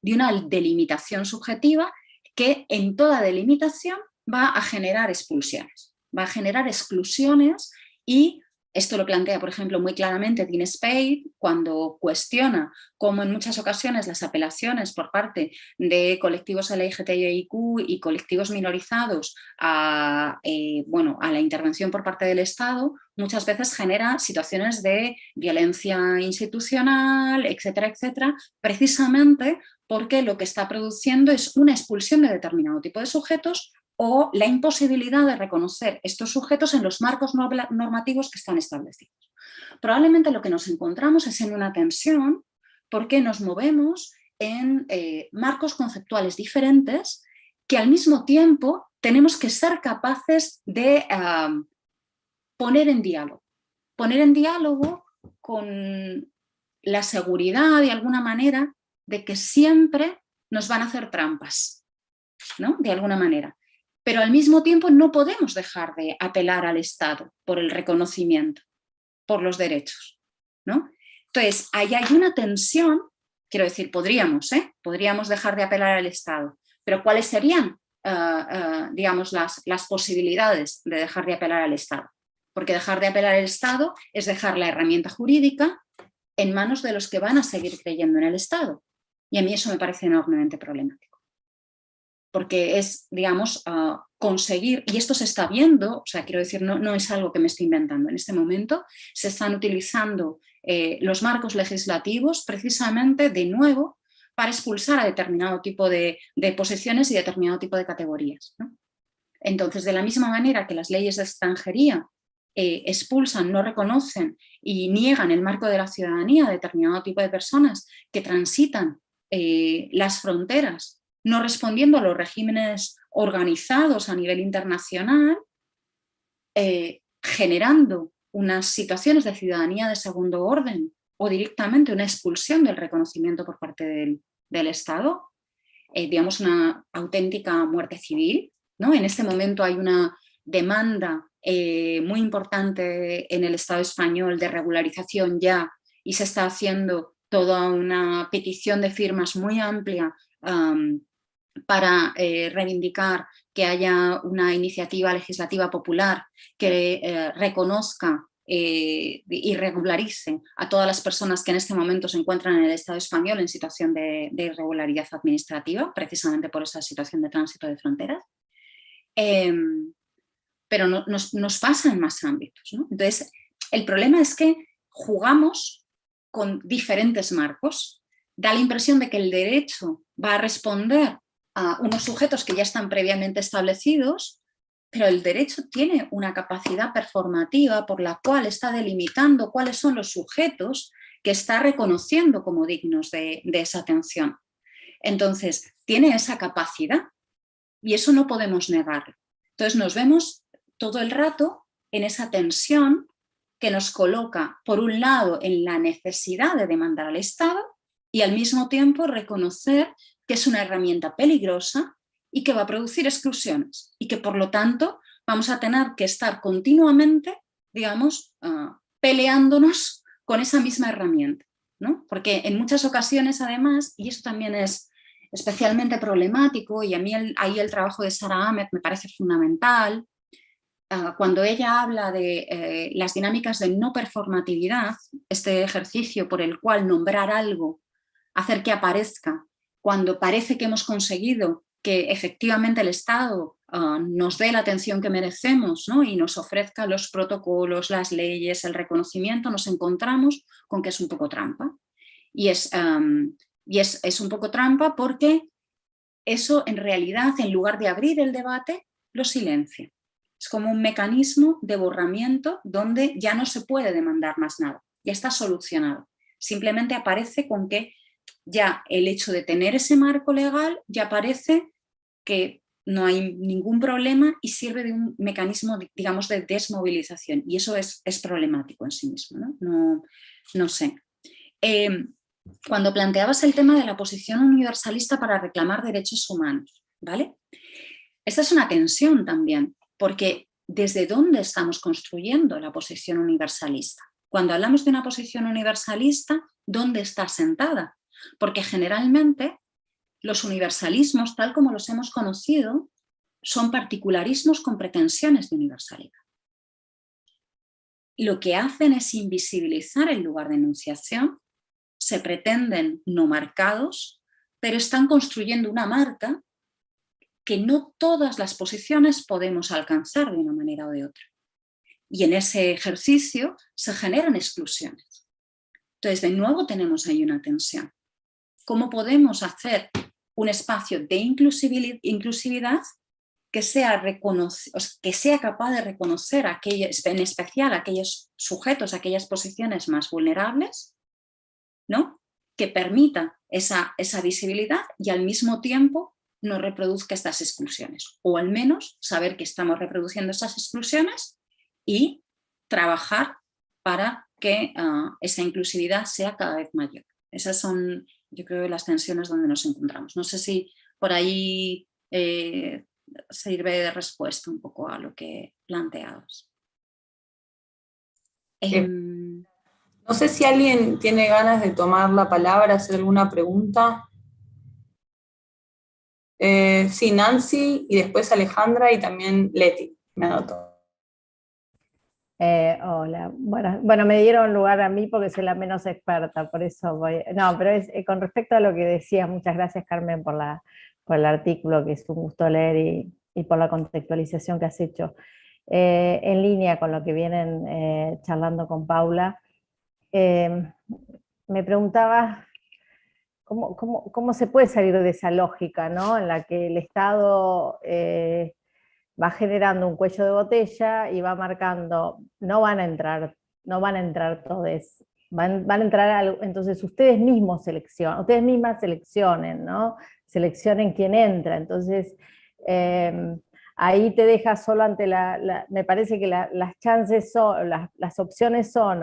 de una delimitación subjetiva que en toda delimitación va a generar expulsiones, va a generar exclusiones, y esto lo plantea, por ejemplo, muy claramente Dean Spade cuando cuestiona cómo en muchas ocasiones las apelaciones por parte de colectivos LGTBIQ y colectivos minorizados a la intervención por parte del Estado muchas veces genera situaciones de violencia institucional, etcétera, etcétera, precisamente porque lo que está produciendo es una expulsión de determinado tipo de sujetos o la imposibilidad de reconocer estos sujetos en los marcos normativos que están establecidos. Probablemente lo que nos encontramos es en una tensión porque nos movemos en marcos conceptuales diferentes que al mismo tiempo tenemos que ser capaces de poner en diálogo con la seguridad, de alguna manera, de que siempre nos van a hacer trampas, ¿no? De alguna manera. Pero al mismo tiempo no podemos dejar de apelar al Estado por el reconocimiento. por los derechos, ¿no? Entonces, ahí hay una tensión, quiero decir, podríamos dejar de apelar al Estado, pero ¿cuáles serían, digamos, las posibilidades de dejar de apelar al Estado? Porque dejar de apelar al Estado es dejar la herramienta jurídica en manos de los que van a seguir creyendo en el Estado. Y a mí eso me parece enormemente problemático. Porque es, digamos, conseguir, y esto se está viendo, o sea, quiero decir, no es algo que me estoy inventando. En este momento se están utilizando los marcos legislativos precisamente, de nuevo, para expulsar a determinado tipo de posiciones y determinado tipo de categorías, ¿no? Entonces, de la misma manera que las leyes de extranjería expulsan, no reconocen y niegan el marco de la ciudadanía a determinado tipo de personas que transitan las fronteras, no respondiendo a los regímenes organizados a nivel internacional, generando unas situaciones de ciudadanía de segundo orden o directamente una expulsión del reconocimiento por parte del Estado, digamos una auténtica muerte civil, ¿no? En este momento hay una demanda muy importante en el Estado español de regularización ya, y se está haciendo toda una petición de firmas muy amplia para reivindicar que haya una iniciativa legislativa popular que reconozca y regularice a todas las personas que en este momento se encuentran en el Estado español en situación de irregularidad administrativa, precisamente por esa situación de tránsito de fronteras. Pero nos pasa en más ámbitos, ¿no? Entonces, el problema es que jugamos con diferentes marcos. Da la impresión de que el derecho va a responder a unos sujetos que ya están previamente establecidos, pero el derecho tiene una capacidad performativa por la cual está delimitando cuáles son los sujetos que está reconociendo como dignos de esa atención. Entonces, tiene esa capacidad y eso no podemos negarlo. Entonces, nos vemos todo el rato en esa tensión que nos coloca, por un lado, en la necesidad de demandar al Estado y al mismo tiempo reconocer que es una herramienta peligrosa y que va a producir exclusiones y que, por lo tanto, vamos a tener que estar continuamente, digamos, peleándonos con esa misma herramienta, ¿no? Porque en muchas ocasiones, además, y eso también es especialmente problemático, y a mí ahí el trabajo de Sara Ahmed me parece fundamental, cuando ella habla de las dinámicas de no performatividad, este ejercicio por el cual nombrar algo, hacer que aparezca, cuando parece que hemos conseguido que efectivamente el Estado nos dé la atención que merecemos, ¿no? Y nos ofrezca los protocolos, las leyes, el reconocimiento, nos encontramos con que es un poco trampa. Y es un poco trampa porque eso en realidad, en lugar de abrir el debate, lo silencia. Es como un mecanismo de borramiento donde ya no se puede demandar más nada, ya está solucionado. Simplemente aparece con que ya el hecho de tener ese marco legal ya parece que no hay ningún problema y sirve de un mecanismo, digamos, de desmovilización. Y eso es problemático en sí mismo, ¿no? No sé. Cuando planteabas el tema de la posición universalista para reclamar derechos humanos, ¿vale? Esta es una tensión también, porque ¿desde dónde estamos construyendo la posición universalista? Cuando hablamos de una posición universalista, ¿dónde está sentada? Porque generalmente los universalismos, tal como los hemos conocido, son particularismos con pretensiones de universalidad. Lo que hacen es invisibilizar el lugar de enunciación, se pretenden no marcados, pero están construyendo una marca que no todas las posiciones podemos alcanzar de una manera o de otra. Y en ese ejercicio se generan exclusiones. Entonces, de nuevo tenemos ahí una tensión. ¿Cómo podemos hacer un espacio de inclusividad que sea capaz de reconocer en especial a aquellos sujetos, aquellas posiciones más vulnerables, ¿no? Que permita esa visibilidad y al mismo tiempo no reproduzca estas exclusiones, o al menos saber que estamos reproduciendo esas exclusiones y trabajar para que esa inclusividad sea cada vez mayor. Esas son, yo creo, las tensiones donde nos encontramos. No sé si por ahí sirve de respuesta un poco a lo que planteabas. No sé si alguien tiene ganas de tomar la palabra, hacer alguna pregunta. Sí, Nancy y después Alejandra y también Leti, me anoto. Hola, bueno, me dieron lugar a mí porque soy la menos experta, por eso voy. No, pero es con respecto a lo que decías, muchas gracias Carmen por el artículo, que es un gusto leer y por la contextualización que has hecho. En línea con lo que vienen charlando con Paula, me preguntaba cómo se puede salir de esa lógica, ¿no? En la que el Estado va generando un cuello de botella y va marcando, no van a entrar todos, van a entrar, entonces ustedes mismos ustedes mismas seleccionen, ¿no? Seleccionen quién entra, entonces ahí te deja solo ante me parece que las chances son, las opciones son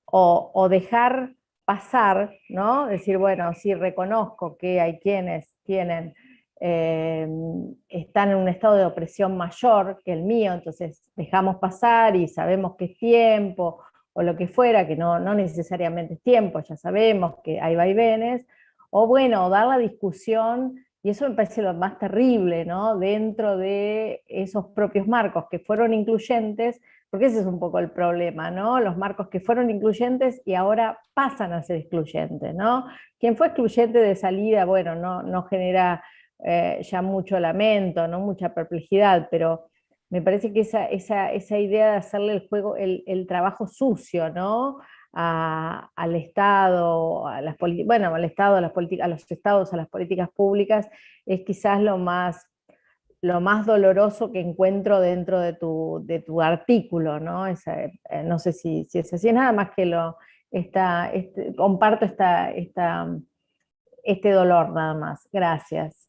o dejar pasar, ¿no? Decir, bueno, sí reconozco que hay quienes tienen están en un estado de opresión mayor que el mío, entonces dejamos pasar y sabemos que es tiempo o lo que fuera, que no necesariamente es tiempo, ya sabemos que hay vaivenes, o bueno, dar la discusión, y eso me parece lo más terrible, ¿no? Dentro de esos propios marcos que fueron incluyentes, porque ese es un poco el problema, ¿no? Los marcos que fueron incluyentes y ahora pasan a ser excluyentes, ¿no? Quien fue excluyente de salida, bueno, no genera ya mucho lamento, ¿no? Mucha perplejidad, pero me parece que esa idea de hacerle el juego, el trabajo sucio, ¿no? Al Estado, al Estado, a las políticas, a los estados, a las políticas públicas, es quizás lo más doloroso que encuentro dentro de tu artículo, ¿no? No sé si es así, nada más que comparto este dolor nada más. Gracias.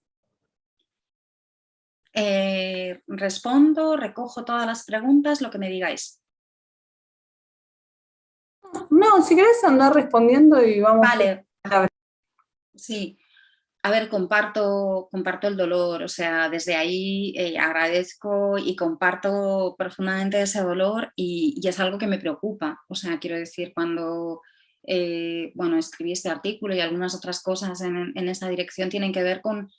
Respondo, recojo todas las preguntas, lo que me digáis. No, si querés andar respondiendo y vamos. Vale. Sí. A ver, comparto el dolor, o sea, desde ahí agradezco y comparto profundamente ese dolor y es algo que me preocupa. O sea, quiero decir, cuando escribí este artículo y algunas otras cosas en esta dirección tienen que ver con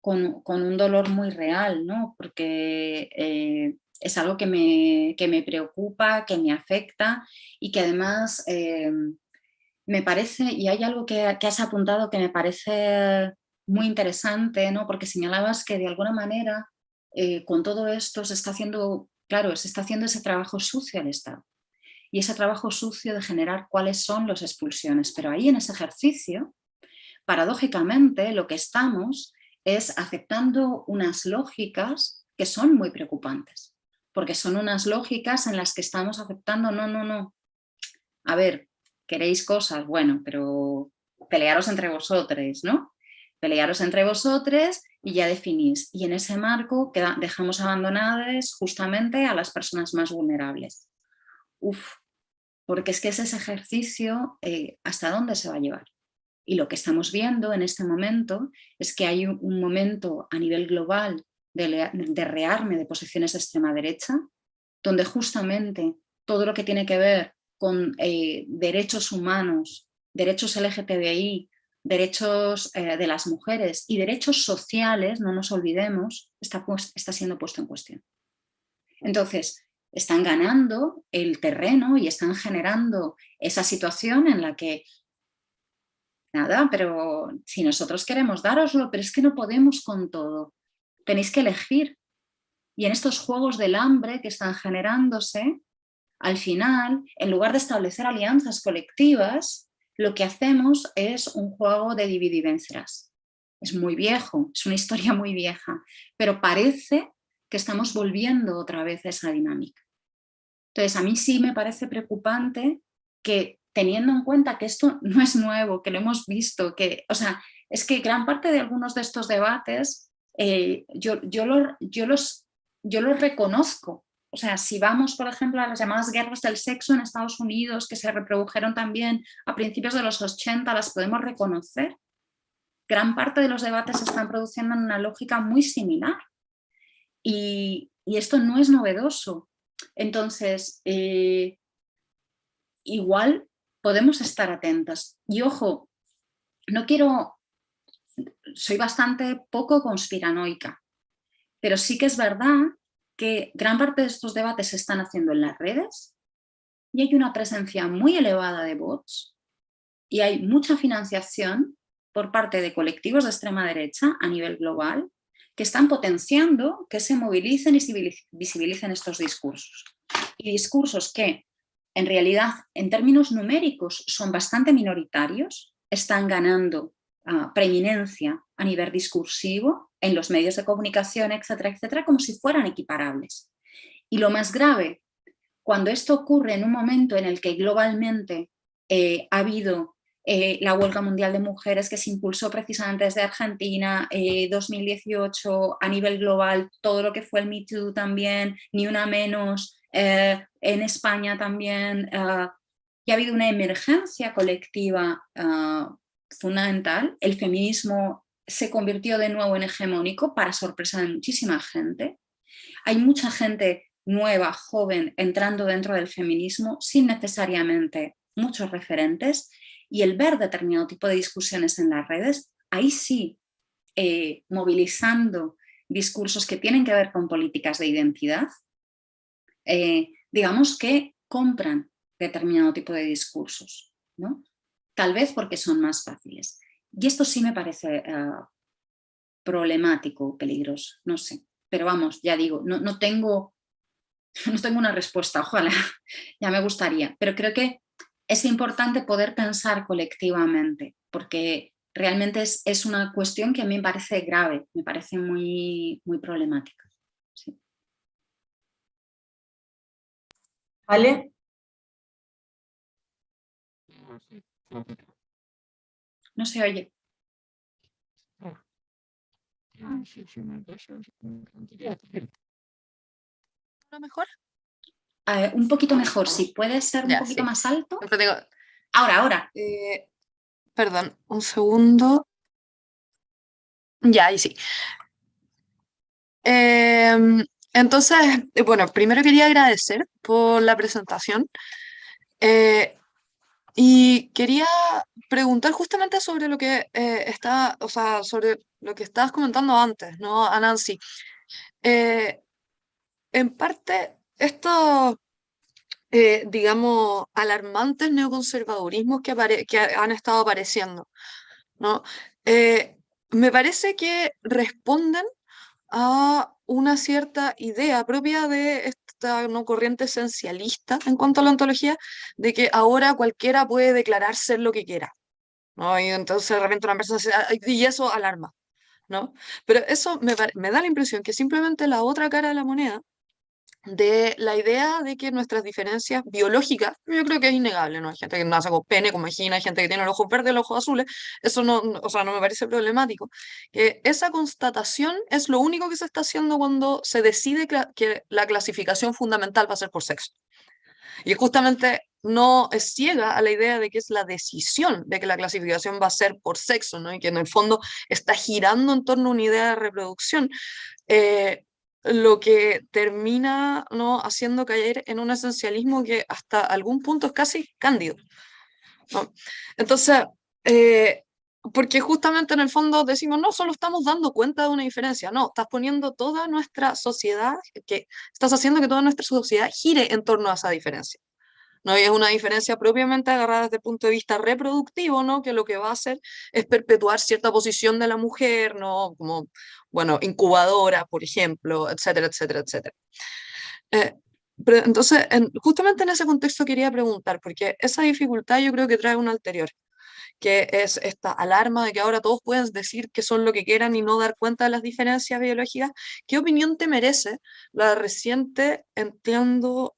un dolor muy real, ¿no? Porque es algo que me preocupa, que me afecta y que además me parece, y hay algo que has apuntado que me parece muy interesante, ¿no? Porque señalabas que de alguna manera con todo esto se está haciendo ese trabajo sucio al Estado y ese trabajo sucio de generar cuáles son las expulsiones, pero ahí en ese ejercicio, paradójicamente, lo que estamos es aceptando unas lógicas que son muy preocupantes, porque son unas lógicas en las que estamos aceptando, no, a ver, queréis cosas, bueno, pero pelearos entre vosotros, ¿no? Pelearos entre vosotros y ya definís. Y en ese marco dejamos abandonadas justamente a las personas más vulnerables. Porque es que es ese ejercicio, ¿hasta dónde se va a llevar? Y lo que estamos viendo en este momento es que hay un momento a nivel global de rearme de posiciones de extrema derecha, donde justamente todo lo que tiene que ver con derechos humanos, derechos LGTBI, derechos de las mujeres y derechos sociales, no nos olvidemos, está siendo puesto en cuestión. Entonces, están ganando el terreno y están generando esa situación en la que nada, pero si nosotros queremos dároslo, pero es que no podemos con todo. Tenéis que elegir. Y en estos juegos del hambre que están generándose, al final, en lugar de establecer alianzas colectivas, lo que hacemos es un juego de divide y vencerás. Es muy viejo, es una historia muy vieja, pero parece que estamos volviendo otra vez a esa dinámica. Entonces, a mí sí me parece preocupante que, teniendo en cuenta que esto no es nuevo, que lo hemos visto, es que gran parte de algunos de estos debates yo los reconozco. O sea, si vamos, por ejemplo, a las llamadas guerras del sexo en Estados Unidos, que se reprodujeron también a principios de los 80, las podemos reconocer. Gran parte de los debates se están produciendo en una lógica muy similar. Y esto no es novedoso. Entonces, igual podemos estar atentas. Y ojo, soy bastante poco conspiranoica, pero sí que es verdad que gran parte de estos debates se están haciendo en las redes y hay una presencia muy elevada de bots y hay mucha financiación por parte de colectivos de extrema derecha a nivel global que están potenciando que se movilicen y visibilicen estos discursos. Y discursos que, en realidad, en términos numéricos, son bastante minoritarios, están ganando preeminencia a nivel discursivo en los medios de comunicación, etcétera, etcétera, como si fueran equiparables. Y lo más grave, cuando esto ocurre en un momento en el que globalmente ha habido la huelga mundial de mujeres que se impulsó precisamente desde Argentina, 2018 a nivel global, todo lo que fue el Me Too también, Ni Una Menos, en España también, y ha habido una emergencia colectiva fundamental. El feminismo se convirtió de nuevo en hegemónico para sorpresa de muchísima gente. Hay mucha gente nueva, joven, entrando dentro del feminismo sin necesariamente muchos referentes, y el ver determinado tipo de discusiones en las redes, ahí sí, movilizando discursos que tienen que ver con políticas de identidad, digamos que compran determinado tipo de discursos, ¿no? Tal vez porque son más fáciles. Y esto sí me parece problemático, peligroso, no sé. Pero vamos, ya digo, no tengo una respuesta, ojalá, ya me gustaría, pero creo que es importante poder pensar colectivamente, porque realmente es una cuestión que a mí me parece grave, me parece muy, muy problemática. Sí. ¿Vale? No se oye. ¿Lo mejor? Un poquito mejor, si puede ser un Ya, poquito sí. más alto. Siempre digo, Ahora. perdón, un segundo. Ya, ahí sí. Entonces, bueno, primero quería agradecer por la presentación y quería preguntar justamente sobre lo que o sea, sobre lo que estabas comentando antes, ¿no, a Nancy? En parte, estos, digamos, alarmantes neoconservadurismos que han estado apareciendo, ¿no? Me parece que responden a una cierta idea propia de esta ¿no? corriente esencialista en cuanto a la ontología, de que ahora cualquiera puede declarar ser lo que quiera, ¿no? Y entonces de repente una persona y eso alarma, ¿no? Pero eso me da la impresión que simplemente la otra cara de la moneda de la idea de que nuestras diferencias biológicas, yo creo que es innegable, ¿no? Hay gente que nace con pene, con vagina, hay gente que tiene los ojos verdes, los ojos azules, eso o sea, no me parece problemático. Que esa constatación es lo único que se está haciendo cuando se decide que la clasificación fundamental va a ser por sexo. Y justamente no es ciega a la idea de que es la decisión de que la clasificación va a ser por sexo, ¿no? Y que en el fondo está girando en torno a una idea de reproducción. Lo que termina ¿no? haciendo caer en un esencialismo que hasta algún punto es casi cándido, ¿no? Entonces, porque justamente en el fondo decimos, no, solo estamos dando cuenta de una diferencia, no, estás poniendo toda nuestra sociedad, estás haciendo que toda nuestra sociedad gire en torno a esa diferencia. ¿No? Y es una diferencia propiamente agarrada desde el punto de vista reproductivo, ¿no? Que lo que va a hacer es perpetuar cierta posición de la mujer, ¿no? Como, bueno, incubadora, por ejemplo, etcétera, etcétera, etcétera. Pero entonces, justamente en ese contexto quería preguntar, porque esa dificultad yo creo que trae una anterior, que es esta alarma de que ahora todos pueden decir que son lo que quieran y no dar cuenta de las diferencias biológicas. ¿Qué opinión te merece la reciente, entiendo,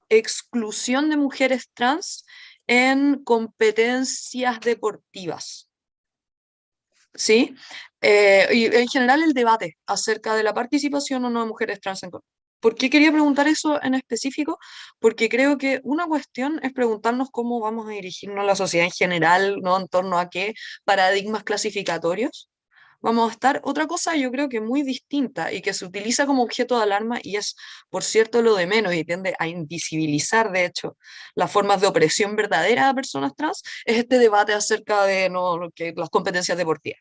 exclusión de mujeres trans en competencias deportivas? ¿Sí? Y en general el debate acerca de la participación o no de mujeres trans en ¿Por qué quería preguntar eso en específico? Porque creo que una cuestión es preguntarnos cómo vamos a dirigirnos a la sociedad en general, ¿no? En torno a qué paradigmas clasificatorios vamos a estar otra cosa yo creo que muy distinta y que se utiliza como objeto de alarma y es, por cierto, lo de menos y tiende a invisibilizar, de hecho, las formas de opresión verdadera a personas trans, es este debate acerca de que las competencias deportivas.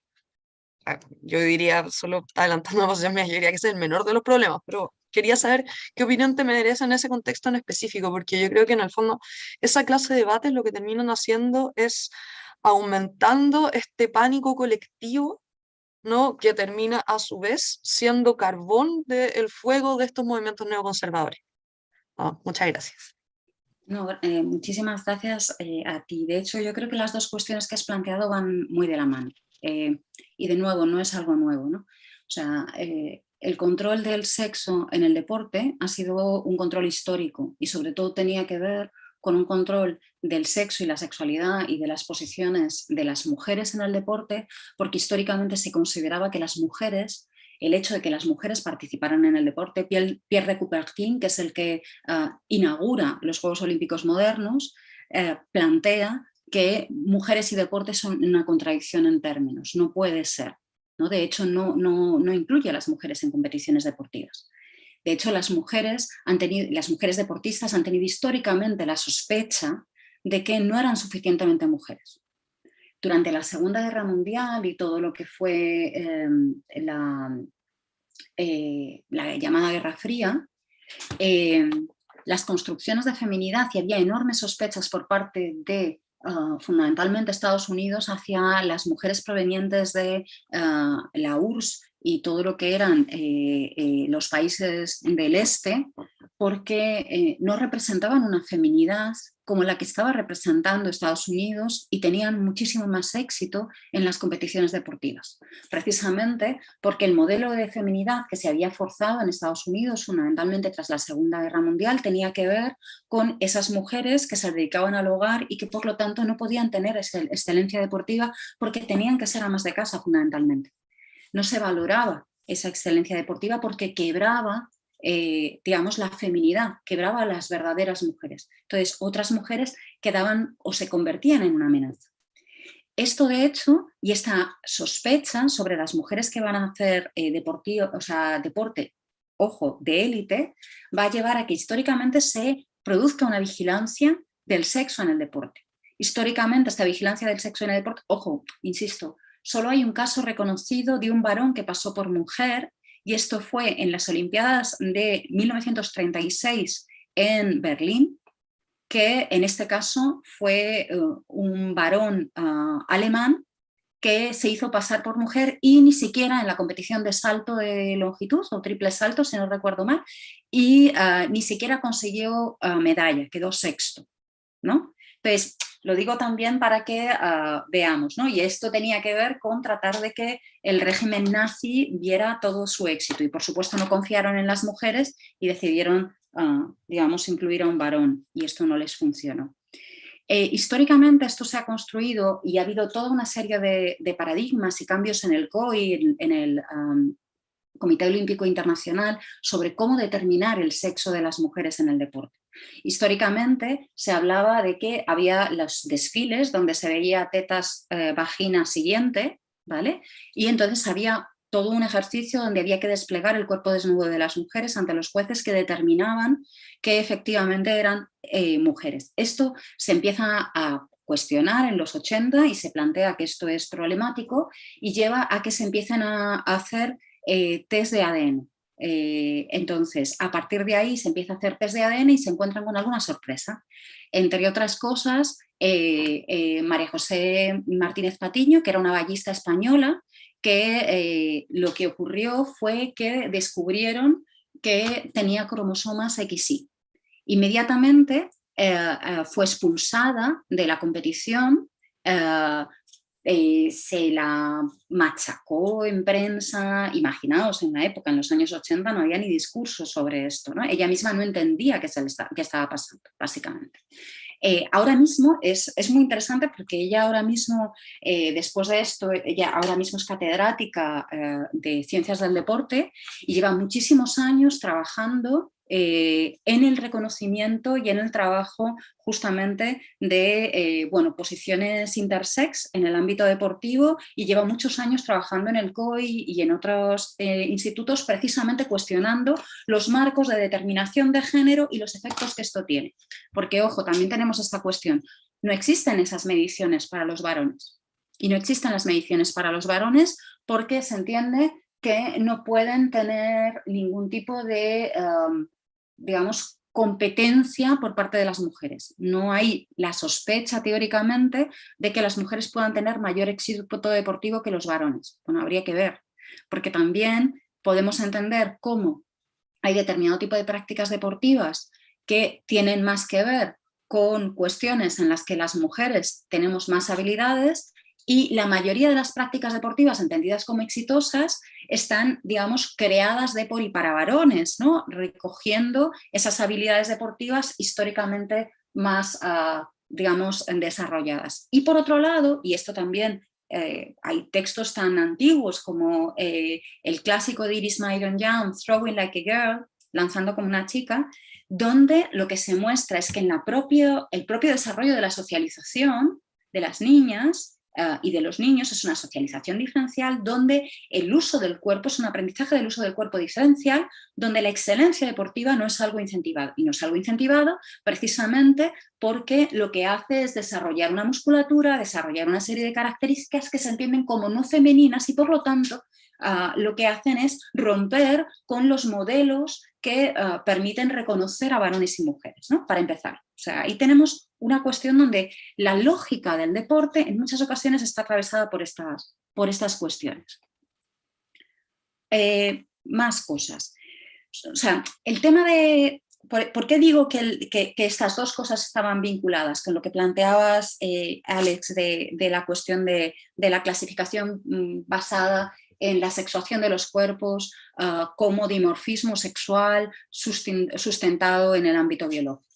Yo diría, solo adelantando la posición mía, yo diría que ese es el menor de los problemas, pero quería saber qué opinión te merece en ese contexto en específico, porque yo creo que en el fondo esa clase de debates lo que terminan haciendo es aumentando este pánico colectivo, ¿no? Que termina a su vez siendo carbón del fuego de estos movimientos neoconservadores. Muchas gracias. No, muchísimas gracias a ti. De hecho, yo creo que las dos cuestiones que has planteado van muy de la mano. Y de nuevo, no es algo nuevo, ¿no? O sea, el control del sexo en el deporte ha sido un control histórico y sobre todo tenía que ver con un control del sexo y la sexualidad y de las posiciones de las mujeres en el deporte, porque históricamente se consideraba que las mujeres, el hecho de que las mujeres participaran en el deporte, Pierre de Coubertin, que es el que inaugura los Juegos Olímpicos modernos, plantea que mujeres y deporte son una contradicción en términos, no puede ser, ¿no? De hecho, no incluye a las mujeres en competiciones deportivas. De hecho, las mujeres deportistas han tenido históricamente la sospecha de que no eran suficientemente mujeres. Durante la Segunda Guerra Mundial y todo lo que fue la llamada Guerra Fría, las construcciones de feminidad, y había enormes sospechas por parte de fundamentalmente Estados Unidos hacia las mujeres provenientes de la URSS y todo lo que eran los países del este, porque no representaban una feminidad como la que estaba representando Estados Unidos y tenían muchísimo más éxito en las competiciones deportivas. Precisamente porque el modelo de feminidad que se había forzado en Estados Unidos fundamentalmente tras la Segunda Guerra Mundial tenía que ver con esas mujeres que se dedicaban al hogar y que por lo tanto no podían tener esa excelencia deportiva porque tenían que ser amas de casa fundamentalmente. No se valoraba esa excelencia deportiva porque quebraba digamos, la feminidad, quebraba a las verdaderas mujeres. Entonces, otras mujeres quedaban o se convertían en una amenaza. Esto, de hecho, y esta sospecha sobre las mujeres que van a hacer deporte, ojo, de élite, va a llevar a que históricamente se produzca una vigilancia del sexo en el deporte. Históricamente, esta vigilancia del sexo en el deporte, ojo, insisto, solo hay un caso reconocido de un varón que pasó por mujer, y esto fue en las Olimpiadas de 1936 en Berlín, que en este caso fue un varón alemán que se hizo pasar por mujer y ni siquiera en la competición de salto de longitud o triple salto, si no recuerdo mal, y ni siquiera consiguió medalla, quedó sexto, ¿no? Entonces, lo digo también para que veamos, ¿no? Y esto tenía que ver con tratar de que el régimen nazi viera todo su éxito y por supuesto no confiaron en las mujeres y decidieron, digamos, incluir a un varón y esto no les funcionó. Históricamente esto se ha construido y ha habido toda una serie de paradigmas y cambios en el COI, en el Comité Olímpico Internacional, sobre cómo determinar el sexo de las mujeres en el deporte. Históricamente se hablaba de que había los desfiles donde se veía tetas, vagina siguiente, ¿vale? Y entonces había todo un ejercicio donde había que desplegar el cuerpo desnudo de las mujeres ante los jueces que determinaban que efectivamente eran mujeres. Esto se empieza a cuestionar en los 80 y se plantea que esto es problemático y lleva a que se empiecen a hacer test de ADN. Entonces, a partir de ahí se empieza a hacer test de ADN y se encuentran con alguna sorpresa. Entre otras cosas, María José Martínez Patiño, que era una ballista española, que lo que ocurrió fue que descubrieron que tenía cromosomas XY. Inmediatamente fue expulsada de la competición, se la machacó en prensa. Imaginaos, en la época, en los años 80, no había ni discurso sobre esto, ¿no? Ella misma no entendía qué estaba pasando, básicamente. Ahora mismo es muy interesante porque ella ahora mismo, después de esto, ella ahora mismo es catedrática de Ciencias del Deporte y lleva muchísimos años trabajando en el reconocimiento y en el trabajo justamente de posiciones intersex en el ámbito deportivo, y lleva muchos años trabajando en el COI y en otros institutos precisamente cuestionando los marcos de determinación de género y los efectos que esto tiene. Porque, ojo, también tenemos esta cuestión, no existen esas mediciones para los varones, y no existen las mediciones para los varones porque se entiende que no pueden tener ningún tipo de, digamos, competencia por parte de las mujeres. No hay la sospecha teóricamente de que las mujeres puedan tener mayor éxito deportivo que los varones. Bueno, habría que ver, porque también podemos entender cómo hay determinado tipo de prácticas deportivas que tienen más que ver con cuestiones en las que las mujeres tenemos más habilidades, y la mayoría de las prácticas deportivas entendidas como exitosas están, digamos, creadas de por y para varones, ¿no? Recogiendo esas habilidades deportivas históricamente más, digamos, desarrolladas. Y por otro lado, y esto también, hay textos tan antiguos como el clásico de Iris Maiden-Young, Throwing Like a Girl, lanzando como una chica, donde lo que se muestra es que en el propio desarrollo de la socialización de las niñas y de los niños es una socialización diferencial, donde el uso del cuerpo es un aprendizaje del uso del cuerpo diferencial, donde la excelencia deportiva no es algo incentivado, y no es algo incentivado precisamente porque lo que hace es desarrollar una musculatura, desarrollar una serie de características que se entienden como no femeninas, y por lo tanto lo que hacen es romper con los modelos que permiten reconocer a varones y mujeres, ¿no? Para empezar. O sea, ahí tenemos una cuestión donde la lógica del deporte en muchas ocasiones está atravesada por estas cuestiones. Más cosas. O sea, el tema de... ¿Por qué digo que estas dos cosas estaban vinculadas con lo que planteabas, Alex, de la cuestión de la clasificación basada en la sexuación de los cuerpos como dimorfismo sexual sustentado en el ámbito biológico?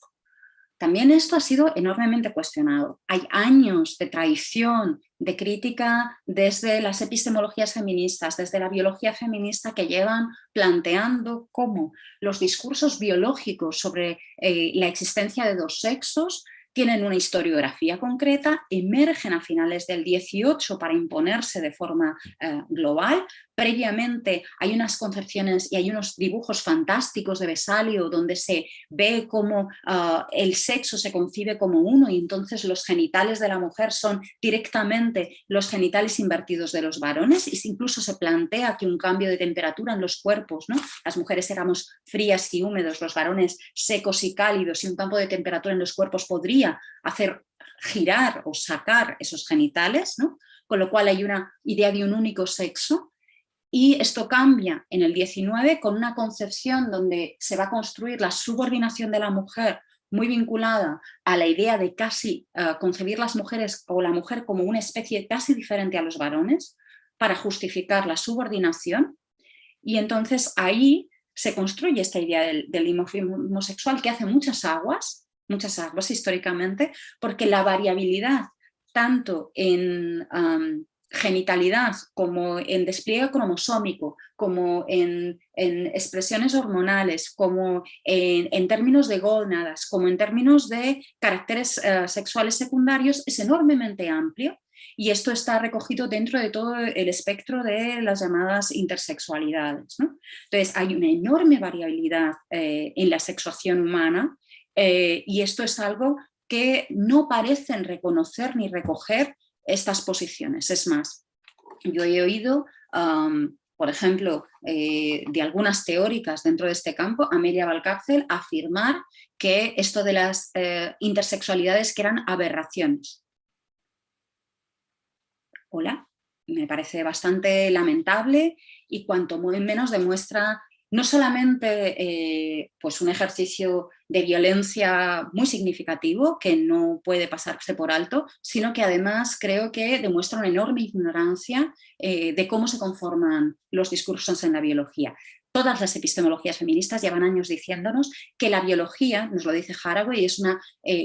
También esto ha sido enormemente cuestionado. Hay años de tradición, de crítica desde las epistemologías feministas, desde la biología feminista, que llevan planteando cómo los discursos biológicos sobre la existencia de dos sexos tienen una historiografía concreta, emergen a finales del 18 para imponerse de forma global. Previamente hay unas concepciones y hay unos dibujos fantásticos de Vesalio donde se ve cómo el sexo se concibe como uno, y entonces los genitales de la mujer son directamente los genitales invertidos de los varones, y incluso se plantea que un cambio de temperatura en los cuerpos, ¿no? Las mujeres éramos frías y húmedos, los varones secos y cálidos, y un cambio de temperatura en los cuerpos podría hacer girar o sacar esos genitales, ¿no? Con lo cual hay una idea de un único sexo. Y esto cambia en el 19 con una concepción donde se va a construir la subordinación de la mujer, muy vinculada a la idea de casi concebir las mujeres o la mujer como una especie casi diferente a los varones para justificar la subordinación. Y entonces ahí se construye esta idea del dimorfismo sexual, que hace muchas aguas históricamente, porque la variabilidad tanto en genitalidad, como en despliegue cromosómico, como en expresiones hormonales, como en términos de gónadas, como en términos de caracteres sexuales secundarios, es enormemente amplio, y esto está recogido dentro de todo el espectro de las llamadas intersexualidades, ¿no? Entonces hay una enorme variabilidad en la sexuación humana, y esto es algo que no parecen reconocer ni recoger estas posiciones. Es más, yo he oído, por ejemplo, de algunas teóricas dentro de este campo, Amelia Valcárcel, afirmar que esto de las intersexualidades que eran aberraciones. Hola, me parece bastante lamentable, y cuanto menos demuestra no solamente pues un ejercicio de violencia muy significativo que no puede pasarse por alto, sino que además creo que demuestra una enorme ignorancia de cómo se conforman los discursos en la biología. Todas las epistemologías feministas llevan años diciéndonos que la biología, nos lo dice Haraway, es una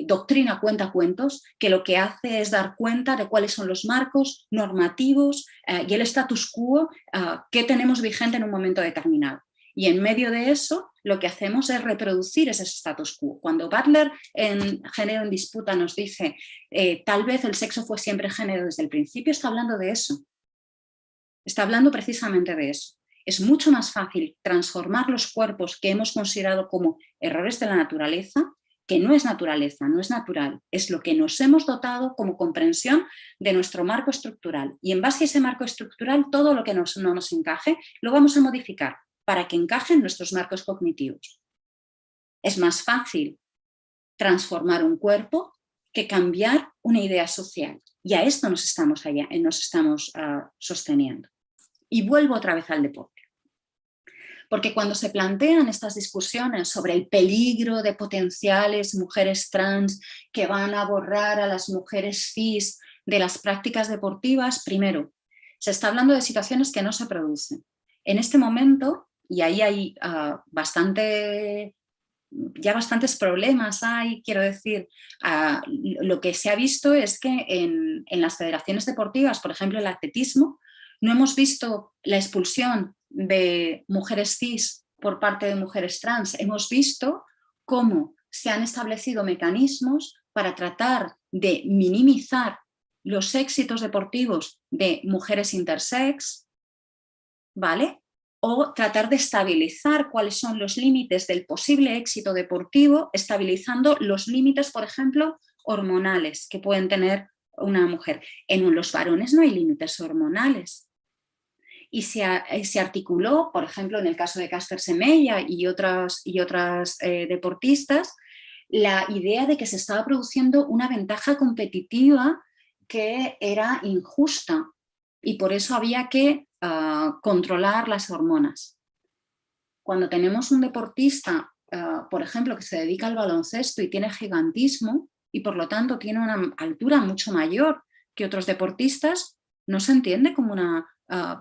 doctrina cuentacuentos que lo que hace es dar cuenta de cuáles son los marcos normativos y el status quo que tenemos vigente en un momento determinado. Y en medio de eso lo que hacemos es reproducir ese status quo. Cuando Butler en Género en Disputa nos dice tal vez el sexo fue siempre género desde el principio, está hablando de eso. Está hablando precisamente de eso. Es mucho más fácil transformar los cuerpos que hemos considerado como errores de la naturaleza, que no es naturaleza, no es natural, es lo que nos hemos dotado como comprensión de nuestro marco estructural. Y en base a ese marco estructural, todo lo que no nos encaje, lo vamos a modificar para que encajen nuestros marcos cognitivos. Es más fácil transformar un cuerpo que cambiar una idea social. Y a esto nos estamos sosteniendo. Y vuelvo otra vez al deporte. Porque cuando se plantean estas discusiones sobre el peligro de potenciales mujeres trans que van a borrar a las mujeres cis de las prácticas deportivas, primero, se está hablando de situaciones que no se producen. En este momento, y ahí hay bastantes problemas, quiero decir, lo que se ha visto es que en las federaciones deportivas, por ejemplo el atletismo, no hemos visto la expulsión de mujeres cis por parte de mujeres trans. Hemos visto cómo se han establecido mecanismos para tratar de minimizar los éxitos deportivos de mujeres intersex, ¿vale? O tratar de estabilizar cuáles son los límites del posible éxito deportivo, estabilizando los límites, por ejemplo, hormonales que pueden tener una mujer. En los varones no hay límites hormonales. Y se articuló, por ejemplo, en el caso de Casper Semenya y otras deportistas, la idea de que se estaba produciendo una ventaja competitiva que era injusta y por eso había que controlar las hormonas. Cuando tenemos un deportista, por ejemplo, que se dedica al baloncesto y tiene gigantismo y por lo tanto tiene una altura mucho mayor que otros deportistas, no se entiende como una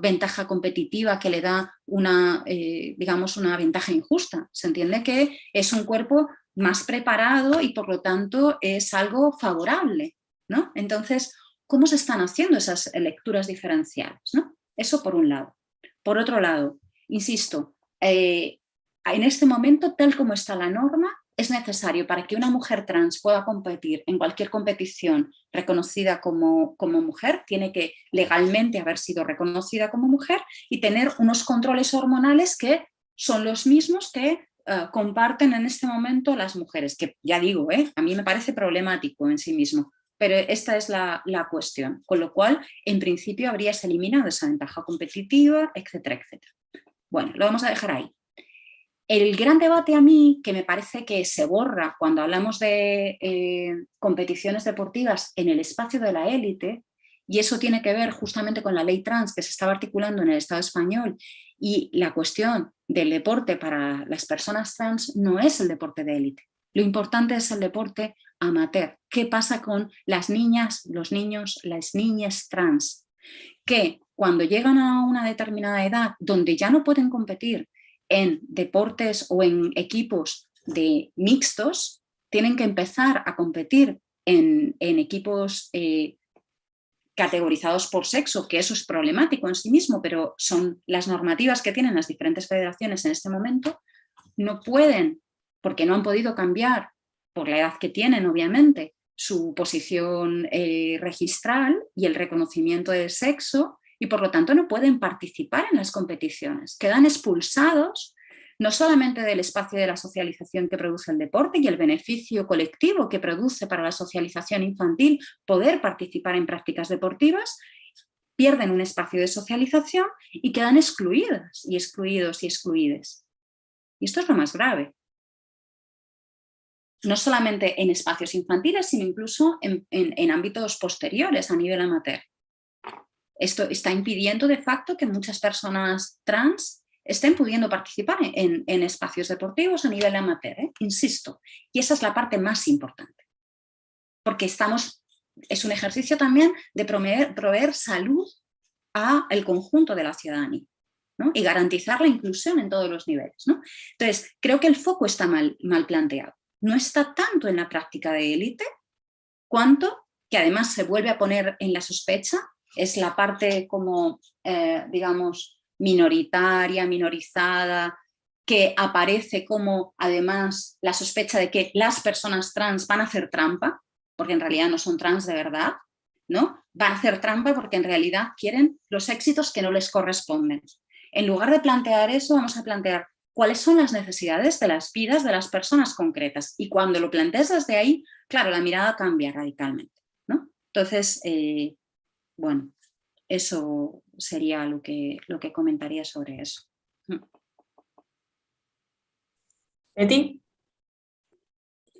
ventaja competitiva que le da digamos, una ventaja injusta. Se entiende que es un cuerpo más preparado y por lo tanto es algo favorable, ¿no? Entonces, ¿cómo se están haciendo esas lecturas diferenciales, ¿no? Eso por un lado. Por otro lado, insisto, en este momento, tal como está la norma, es necesario para que una mujer trans pueda competir en cualquier competición reconocida como mujer, tiene que legalmente haber sido reconocida como mujer y tener unos controles hormonales que son los mismos que comparten en este momento las mujeres, que ya digo, a mí me parece problemático en sí mismo, pero esta es la cuestión, con lo cual en principio habrías eliminado esa ventaja competitiva, etcétera, etcétera. Bueno, lo vamos a dejar ahí. El gran debate a mí, que me parece que se borra cuando hablamos de competiciones deportivas en el espacio de la élite, y eso tiene que ver justamente con la ley trans que se estaba articulando en el Estado español, y la cuestión del deporte para las personas trans no es el deporte de élite. Lo importante es el deporte amateur. ¿Qué pasa con las niñas, los niños, las niñas trans? Que cuando llegan a una determinada edad donde ya no pueden competir en deportes o en equipos de mixtos, tienen que empezar a competir en equipos categorizados por sexo, que eso es problemático en sí mismo, pero son las normativas que tienen las diferentes federaciones en este momento, no pueden, porque no han podido cambiar, por la edad que tienen obviamente, su posición registral y el reconocimiento del sexo, y por lo tanto no pueden participar en las competiciones. Quedan expulsados no solamente del espacio de la socialización que produce el deporte y el beneficio colectivo que produce para la socialización infantil poder participar en prácticas deportivas, pierden un espacio de socialización y quedan excluidas y excluidos y excluides. Y esto es lo más grave. No solamente en espacios infantiles, sino incluso en ámbitos posteriores a nivel amateur. Esto está impidiendo de facto que muchas personas trans estén pudiendo participar en espacios deportivos a nivel amateur, insisto. Y esa es la parte más importante. Porque es un ejercicio también de proveer salud al conjunto de la ciudadanía, ¿no? Y garantizar la inclusión en todos los niveles, ¿no? Entonces, creo que el foco está mal planteado. No está tanto en la práctica de élite, cuanto que además se vuelve a poner en la sospecha, es la parte como, digamos, minoritaria, minorizada, que aparece como además la sospecha de que las personas trans van a hacer trampa, porque en realidad no son trans de verdad, ¿no? Van a hacer trampa porque en realidad quieren los éxitos que no les corresponden. En lugar de plantear eso, vamos a plantear cuáles son las necesidades de las vidas de las personas concretas. Y cuando lo planteas desde ahí, claro, la mirada cambia radicalmente, ¿no? Entonces, bueno, eso sería lo que comentaría sobre eso. Betty.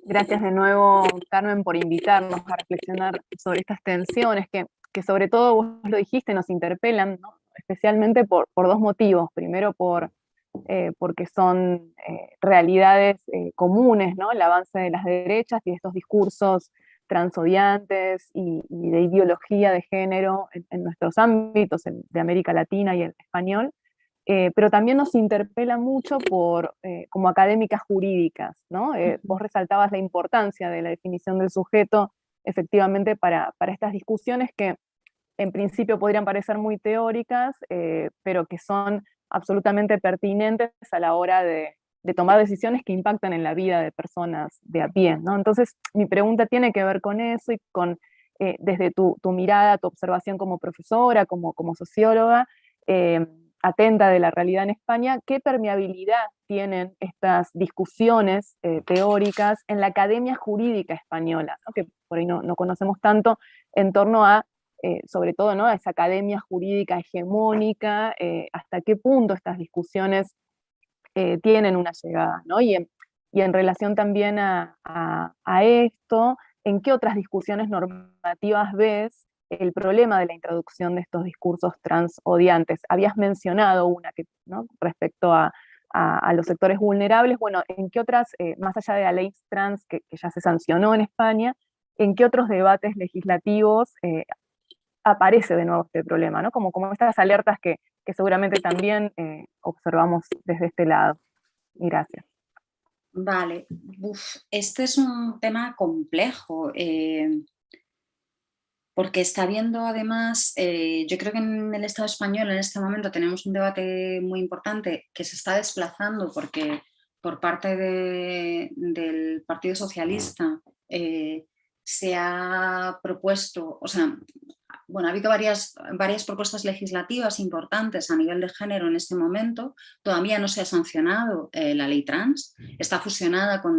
Gracias de nuevo, Carmen, por invitarnos a reflexionar sobre estas tensiones que sobre todo, vos lo dijiste, nos interpelan, ¿no? Especialmente por dos motivos. Primero, porque son realidades comunes, ¿no? El avance de las derechas y estos discursos transodiantes y de ideología de género en nuestros ámbitos, de América Latina y el español. Pero también nos interpela mucho como académicas jurídicas, ¿no? Vos resaltabas la importancia de la definición del sujeto, efectivamente, para estas discusiones que en principio podrían parecer muy teóricas, pero que son absolutamente pertinentes a la hora de tomar decisiones que impactan en la vida de personas de a pie, ¿no? Entonces, mi pregunta tiene que ver con eso y con, desde tu mirada, tu observación como profesora, como socióloga, atenta de la realidad en España, ¿qué permeabilidad tienen estas discusiones teóricas en la academia jurídica española, ¿no? Que por ahí no conocemos tanto, en torno a, sobre todo, ¿no?, a esa academia jurídica hegemónica, hasta qué punto estas discusiones tienen una llegada, ¿no? Y en relación también a esto, ¿en qué otras discusiones normativas ves el problema de la introducción de estos discursos transodiantes? Habías mencionado una, ¿no?, respecto a los sectores vulnerables. Bueno, ¿en qué otras, más allá de la ley trans que ya se sancionó en España, en qué otros debates legislativos aparece de nuevo este problema, ¿no? Como estas alertas que seguramente también observamos desde este lado? Gracias. Vale, este es un tema complejo, porque está habiendo además, yo creo que en el Estado español en este momento tenemos un debate muy importante que se está desplazando porque por parte del Partido Socialista se ha propuesto, o sea, bueno, ha habido varias propuestas legislativas importantes a nivel de género en este momento. Todavía no se ha sancionado la ley trans, está fusionada con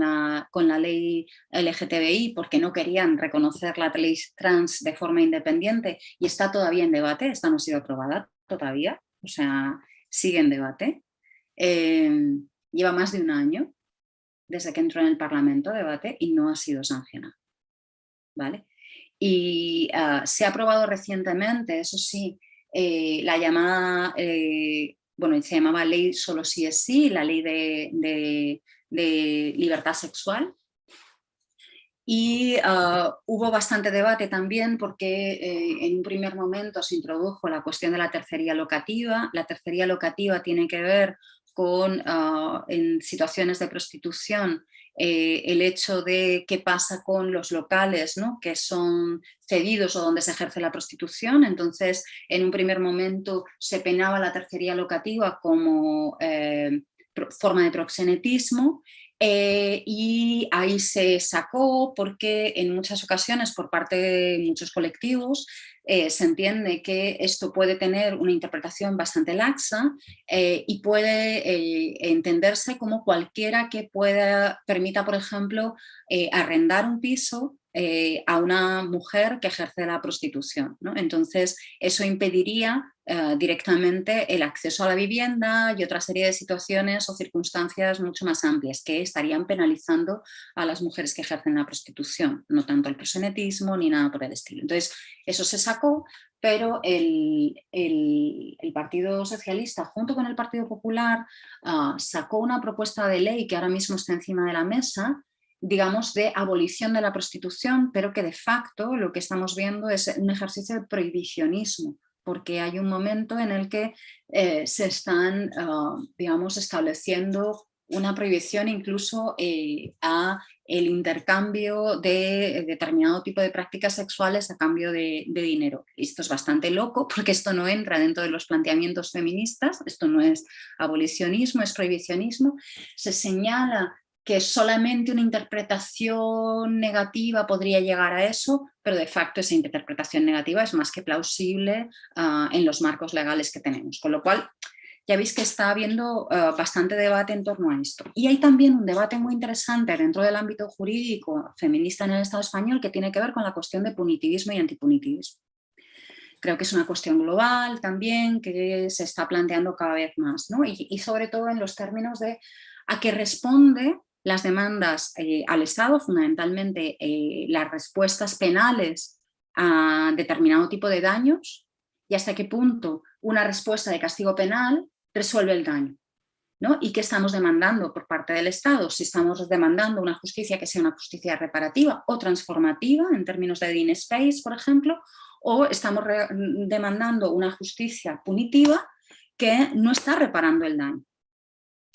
la ley LGTBI porque no querían reconocer la ley trans de forma independiente y está todavía en debate, esta no ha sido aprobada todavía, o sea, sigue en debate. Lleva más de un año desde que entró en el Parlamento a debate y no ha sido sancionada, ¿vale? Y se ha aprobado recientemente, eso sí, la llamada, bueno, se llamaba ley solo sí es sí, la ley de libertad sexual. Y hubo bastante debate también porque en un primer momento se introdujo la cuestión de la tercería locativa. La tercería locativa tiene que ver con, en situaciones de prostitución, el hecho de qué pasa con los locales, ¿no?, que son cedidos o donde se ejerce la prostitución. Entonces, en un primer momento se penaba la tercería locativa como forma de proxenetismo. Y ahí se sacó porque en muchas ocasiones por parte de muchos colectivos se entiende que esto puede tener una interpretación bastante laxa y puede entenderse como cualquiera que permita, por ejemplo, arrendar un piso a una mujer que ejerce la prostitución, ¿no? Entonces eso impediría directamente el acceso a la vivienda y otra serie de situaciones o circunstancias mucho más amplias que estarían penalizando a las mujeres que ejercen la prostitución, no tanto el proxenetismo ni nada por el estilo. Entonces eso se sacó, pero el Partido Socialista junto con el Partido Popular sacó una propuesta de ley que ahora mismo está encima de la mesa, digamos, de abolición de la prostitución, pero que de facto lo que estamos viendo es un ejercicio de prohibicionismo, porque hay un momento en el que se están, digamos, estableciendo una prohibición incluso a el intercambio de determinado tipo de prácticas sexuales a cambio de dinero. Esto es bastante loco porque esto no entra dentro de los planteamientos feministas, esto no es abolicionismo, es prohibicionismo. Se señala que solamente una interpretación negativa podría llegar a eso, pero de facto esa interpretación negativa es más que plausible en los marcos legales que tenemos, con lo cual ya veis que está habiendo bastante debate en torno a esto. Y hay también un debate muy interesante dentro del ámbito jurídico feminista en el Estado español que tiene que ver con la cuestión de punitivismo y antipunitivismo. Creo que es una cuestión global también que se está planteando cada vez más, ¿no? Y sobre todo en los términos de a qué responde las demandas al Estado, fundamentalmente las respuestas penales a determinado tipo de daños y hasta qué punto una respuesta de castigo penal resuelve el daño, ¿no? ¿Y qué estamos demandando por parte del Estado? Si estamos demandando una justicia que sea una justicia reparativa o transformativa en términos de Dean Space, por ejemplo, o estamos demandando una justicia punitiva que no está reparando el daño,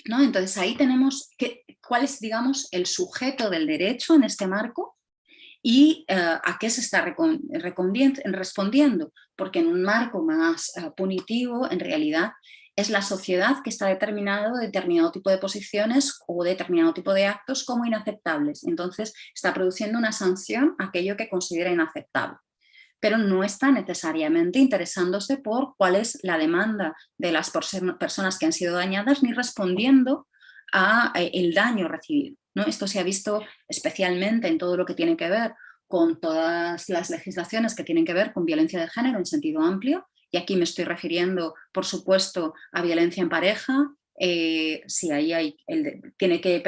¿no? Entonces ahí tenemos cuál es, digamos, el sujeto del derecho en este marco y a qué se está respondiendo, porque en un marco más punitivo en realidad es la sociedad que está determinando determinado tipo de posiciones o determinado tipo de actos como inaceptables. Entonces está produciendo una sanción a aquello que considera inaceptable, pero no está necesariamente interesándose por cuál es la demanda de las personas que han sido dañadas ni respondiendo a el daño recibido, ¿no? Esto se ha visto especialmente en todo lo que tiene que ver con todas las legislaciones que tienen que ver con violencia de género en sentido amplio, y aquí me estoy refiriendo, por supuesto, a violencia en pareja. Si ahí tiene que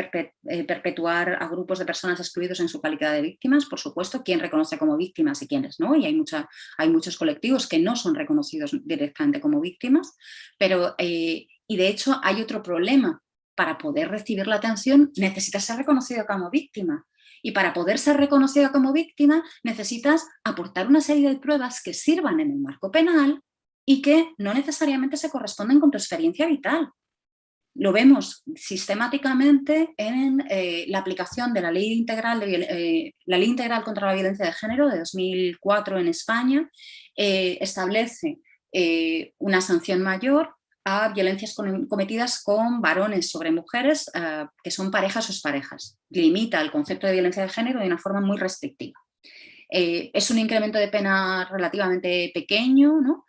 perpetuar a grupos de personas excluidos en su calidad de víctimas, por supuesto, quién reconoce como víctimas y quiénes no, y hay muchos colectivos que no son reconocidos directamente como víctimas, pero, y de hecho hay otro problema. Para poder recibir la atención necesitas ser reconocido como víctima. Y para poder ser reconocido como víctima necesitas aportar una serie de pruebas que sirvan en el marco penal y que no necesariamente se corresponden con tu experiencia vital. Lo vemos sistemáticamente en la aplicación de la Ley Integral contra la Violencia de Género de 2004 en España. Establece una sanción mayor a violencias cometidas con varones sobre mujeres que son parejas o exparejas. Limita el concepto de violencia de género de una forma muy restrictiva. Es un incremento de pena relativamente pequeño, ¿no?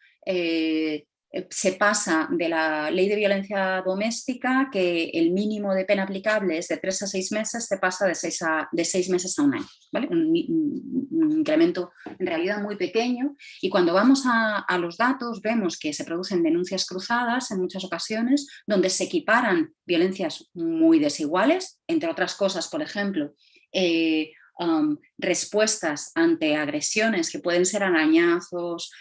Se pasa de la ley de violencia doméstica, que el mínimo de pena aplicable es de 3 a 6 meses, se pasa de 6 meses a 1 año, ¿vale? Un incremento en realidad muy pequeño, y cuando vamos a los datos vemos que se producen denuncias cruzadas en muchas ocasiones, donde se equiparan violencias muy desiguales, entre otras cosas, por ejemplo, respuestas ante agresiones que pueden ser arañazos,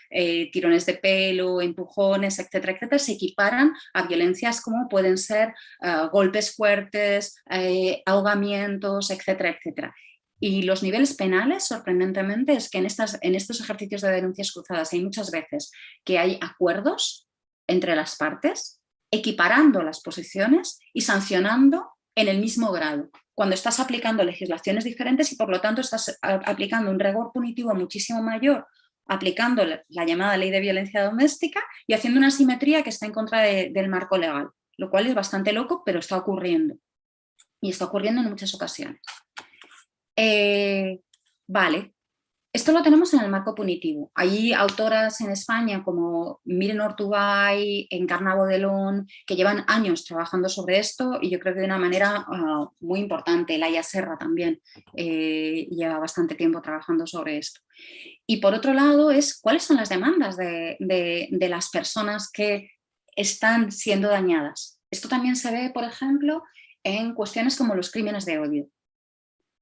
tirones de pelo, empujones, etcétera, etcétera, se equiparan a violencias como pueden ser golpes fuertes, ahogamientos, etcétera, etcétera. Y los niveles penales, sorprendentemente, es que en estos ejercicios de denuncias cruzadas hay muchas veces que hay acuerdos entre las partes, equiparando las posiciones y sancionando en el mismo grado, cuando estás aplicando legislaciones diferentes y por lo tanto estás aplicando un rigor punitivo muchísimo mayor, aplicando la llamada ley de violencia doméstica y haciendo una asimetría que está en contra del marco legal, lo cual es bastante loco, pero está ocurriendo. Y está ocurriendo en muchas ocasiones. Vale. Esto lo tenemos en el marco punitivo. Hay autoras en España como Miren Ortubay, Encarna Bodelón, que llevan años trabajando sobre esto y yo creo que de una manera muy importante. Laia Serra también lleva bastante tiempo trabajando sobre esto. Y por otro lado cuáles son las demandas de las personas que están siendo dañadas. Esto también se ve, por ejemplo, en cuestiones como los crímenes de odio.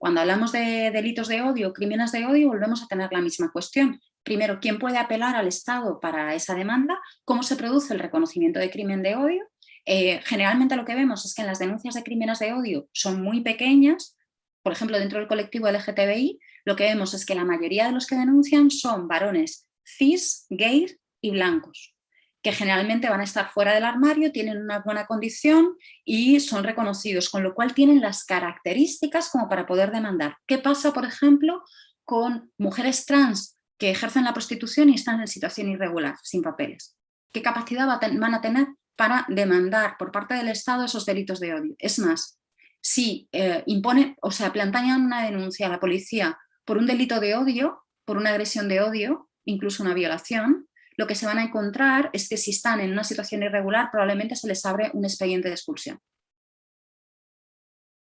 Cuando hablamos de delitos de odio, crímenes de odio, volvemos a tener la misma cuestión. Primero, ¿quién puede apelar al Estado para esa demanda? ¿Cómo se produce el reconocimiento de crimen de odio? Generalmente lo que vemos es que en las denuncias de crímenes de odio son muy pequeñas. Por ejemplo, dentro del colectivo LGTBI, lo que vemos es que la mayoría de los que denuncian son varones cis, gays y blancos. que generalmente van a estar fuera del armario, tienen una buena condición y son reconocidos, con lo cual tienen las características como para poder demandar. ¿Qué pasa, por ejemplo, con mujeres trans que ejercen la prostitución y están en situación irregular, sin papeles? ¿Qué capacidad van a tener para demandar por parte del Estado esos delitos de odio? Es más, si plantean una denuncia a la policía por un delito de odio, por una agresión de odio, incluso una violación, lo que se van a encontrar es que si están en una situación irregular, probablemente se les abre un expediente de expulsión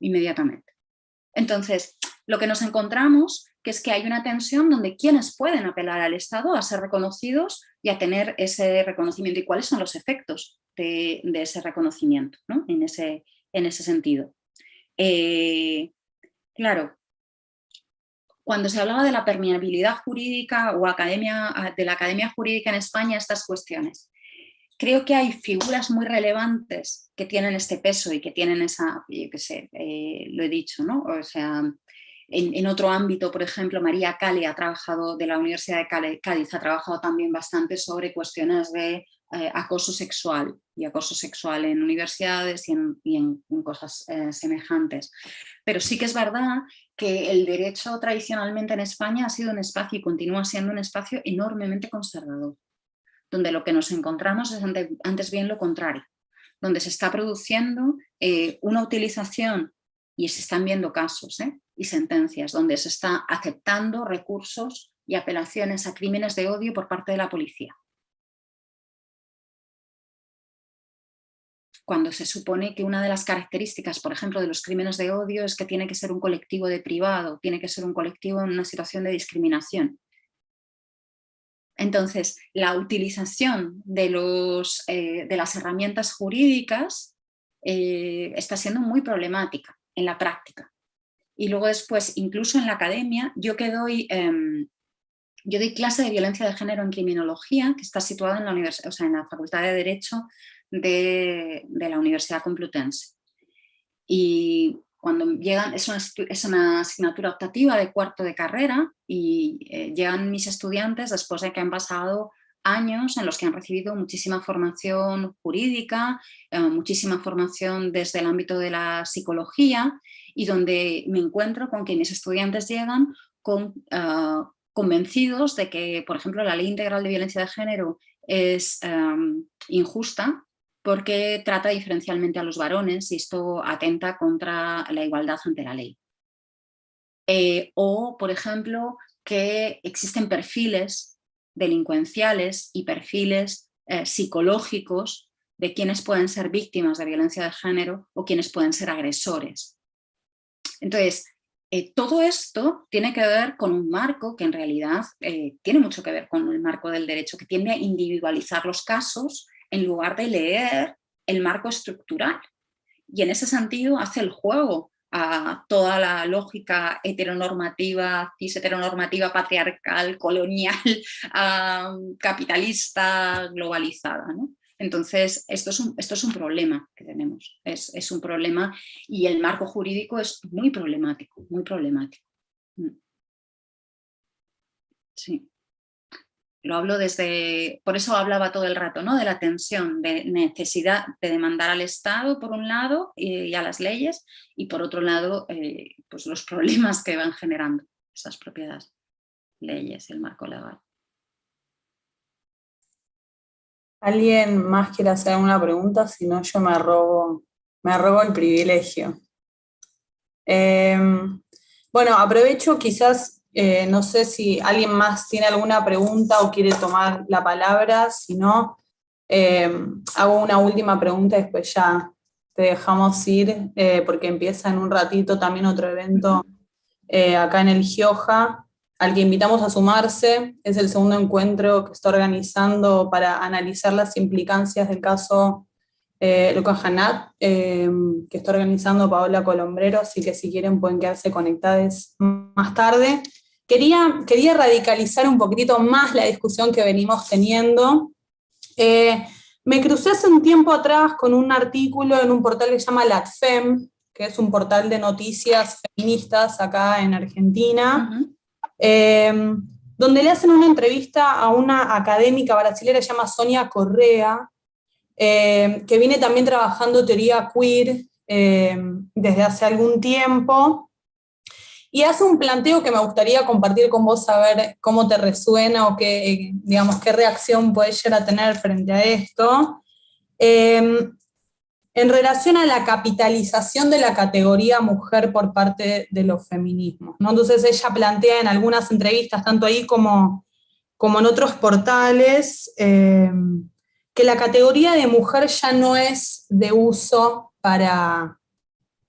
inmediatamente. Entonces, lo que nos encontramos que es que hay una tensión donde quienes pueden apelar al Estado a ser reconocidos y a tener ese reconocimiento y cuáles son los efectos de ese reconocimiento, ¿no? en ese sentido. Claro, cuando se hablaba de la permeabilidad jurídica o de la academia jurídica en España, estas cuestiones, creo que hay figuras muy relevantes que tienen este peso y que tienen esa, yo qué sé, lo he dicho, ¿no? O sea, en otro ámbito, por ejemplo, María Cali ha trabajado, de la Universidad de Cádiz, ha trabajado también bastante sobre cuestiones de acoso sexual en universidades y en cosas semejantes. Pero sí que es verdad que el derecho tradicionalmente en España ha sido un espacio y continúa siendo un espacio enormemente conservador, donde lo que nos encontramos es antes bien lo contrario, donde se está produciendo una utilización, y se están viendo casos y sentencias, donde se está aceptando recursos y apelaciones a crímenes de odio por parte de la policía. Cuando se supone que una de las características, por ejemplo, de los crímenes de odio es que tiene que ser un colectivo de privado, tiene que ser un colectivo en una situación de discriminación. Entonces, la utilización de las herramientas jurídicas está siendo muy problemática en la práctica. Y luego después, incluso en la academia, yo doy clase de violencia de género en criminología, que está situada en la Facultad de Derecho de la Universidad Complutense. Y cuando llegan, es una asignatura optativa de cuarto de carrera y llegan mis estudiantes después de que han pasado años en los que han recibido muchísima formación jurídica, muchísima formación desde el ámbito de la psicología, y donde me encuentro con que mis estudiantes llegan convencidos de que, por ejemplo, la Ley Integral de Violencia de Género es injusta, porque trata diferencialmente a los varones y esto atenta contra la igualdad ante la ley. O, por ejemplo, que existen perfiles delincuenciales y perfiles psicológicos de quienes pueden ser víctimas de violencia de género o quienes pueden ser agresores. Entonces, todo esto tiene que ver con un marco que en realidad tiene mucho que ver con el marco del derecho, que tiende a individualizar los casos en lugar de leer el marco estructural. Y en ese sentido hace el juego a toda la lógica heteronormativa, cis-heteronormativa, patriarcal, colonial, capitalista, globalizada, ¿no? Entonces, esto es un problema que tenemos, es un problema, y el marco jurídico es muy problemático, muy problemático. Sí. Lo hablo por eso hablaba todo el rato, ¿no? De la tensión, de necesidad de demandar al Estado por un lado y a las leyes, y por otro lado pues los problemas que van generando esas propias leyes, el marco legal. ¿Alguien más quiere hacer alguna pregunta? Si no, yo me arrogo el privilegio. Bueno, aprovecho quizás, no sé si alguien más tiene alguna pregunta o quiere tomar la palabra. Si no, hago una última pregunta y después ya te dejamos ir, porque empieza en un ratito también otro evento acá en el Gioja, al que invitamos a sumarse. Es el segundo encuentro que está organizando para analizar las implicancias del caso Lucas Hanat, que está organizando Paola Colombrero, así que si quieren pueden quedarse conectados más tarde. Quería radicalizar un poquitito más la discusión que venimos teniendo. Me crucé hace un tiempo atrás con un artículo en un portal que se llama LATFEM, que es un portal de noticias feministas acá en Argentina, donde le hacen una entrevista a una académica brasilera que se llama Sonia Correa, que viene también trabajando teoría queer desde hace algún tiempo, y hace un planteo que me gustaría compartir con vos, a ver cómo te resuena o qué, digamos, qué reacción podés llegar a tener frente a esto. En relación a la capitalización de la categoría mujer por parte de los feminismos, ¿no? Entonces ella plantea en algunas entrevistas, tanto ahí como en otros portales, que la categoría de mujer ya no es de uso para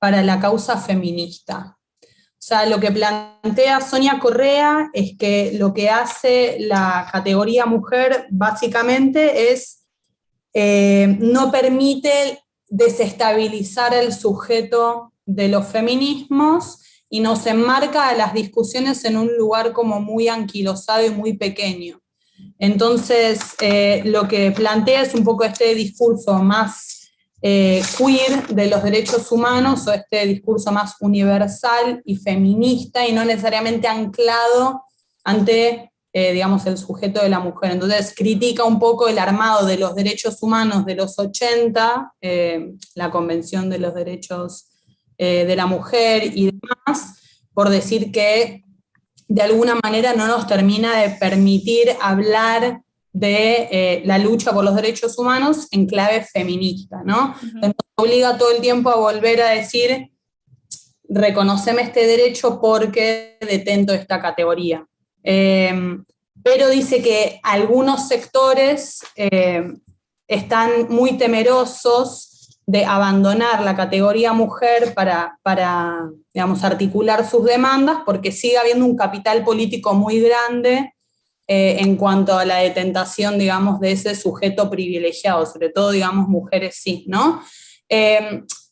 la causa feminista. O sea, lo que plantea Sonia Correa es que lo que hace la categoría mujer básicamente es no permite desestabilizar el sujeto de los feminismos y nos enmarca a las discusiones en un lugar como muy anquilosado y muy pequeño. Entonces, lo que plantea es un poco este discurso más queer de los derechos humanos, o este discurso más universal y feminista, y no necesariamente anclado ante digamos, el sujeto de la mujer. Entonces critica un poco el armado de los derechos humanos de los 80, la Convención de los Derechos de la Mujer y demás, por decir que de alguna manera no nos termina de permitir hablar de la lucha por los derechos humanos en clave feminista, ¿no? Entonces nos obliga todo el tiempo a volver a decir, reconoceme este derecho porque detento esta categoría. Pero dice que algunos sectores están muy temerosos de abandonar la categoría mujer para digamos, articular sus demandas, porque sigue habiendo un capital político muy grande en cuanto a la detentación, digamos, de ese sujeto privilegiado, sobre todo, digamos, mujeres cis, ¿no?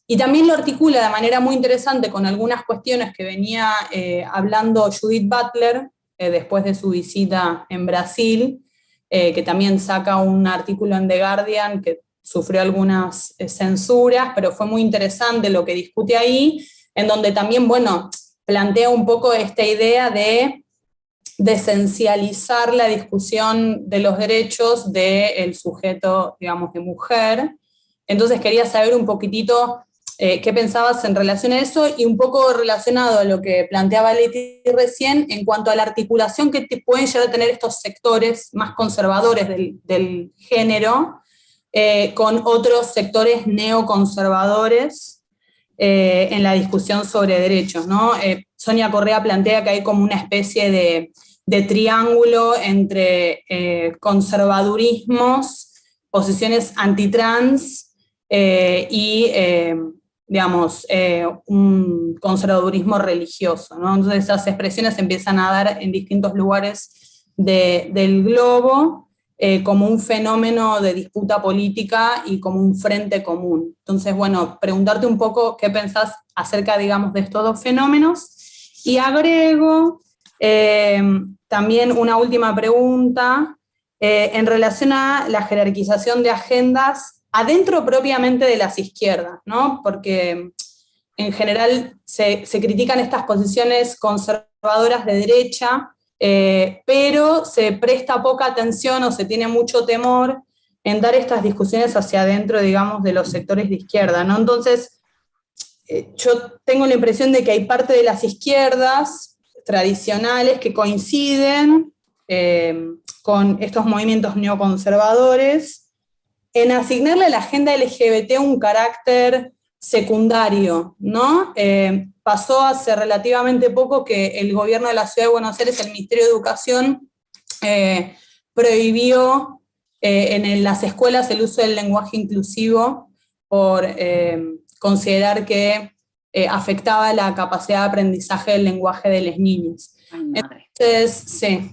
Y también lo articula de manera muy interesante con algunas cuestiones que venía hablando Judith Butler, después de su visita en Brasil, que también saca un artículo en The Guardian que sufrió algunas censuras, pero fue muy interesante lo que discute ahí, en donde también, bueno, plantea un poco esta idea de esencializar la discusión de los derechos del sujeto, digamos, de mujer. Entonces quería saber un poquitito qué pensabas en relación a eso, y un poco relacionado a lo que planteaba Leti recién, en cuanto a la articulación que pueden llegar a tener estos sectores más conservadores del género con otros sectores neoconservadores en la discusión sobre derechos, ¿no? Sonia Correa plantea que hay como una especie de triángulo entre conservadurismos, posiciones antitrans y digamos, un conservadurismo religioso, ¿no? Entonces esas expresiones se empiezan a dar en distintos lugares del globo como un fenómeno de disputa política y como un frente común. Entonces, bueno, preguntarte un poco qué pensás acerca, digamos, de estos dos fenómenos, y agrego también una última pregunta en relación a la jerarquización de agendas adentro propiamente de las izquierdas, ¿no? Porque en general se critican estas posiciones conservadoras de derecha, pero se presta poca atención o se tiene mucho temor en dar estas discusiones hacia adentro, digamos, de los sectores de izquierda, ¿no? Entonces, yo tengo la impresión de que hay parte de las izquierdas tradicionales que coinciden con estos movimientos neoconservadores en asignarle a la agenda LGBT un carácter secundario, ¿no? Pasó hace relativamente poco que el gobierno de la Ciudad de Buenos Aires, el Ministerio de Educación, prohibió en las escuelas el uso del lenguaje inclusivo por considerar que afectaba la capacidad de aprendizaje del lenguaje de las niñas. Entonces, sí,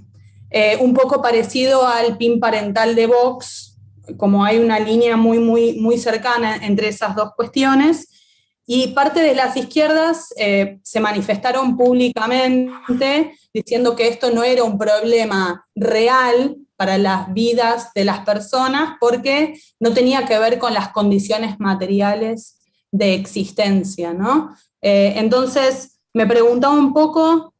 un poco parecido al PIN parental de Vox, como hay una línea muy cercana entre esas dos cuestiones, y parte de las izquierdas se manifestaron públicamente diciendo que esto no era un problema real para las vidas de las personas porque no tenía que ver con las condiciones materiales de existencia, ¿no? Entonces me preguntaba un poco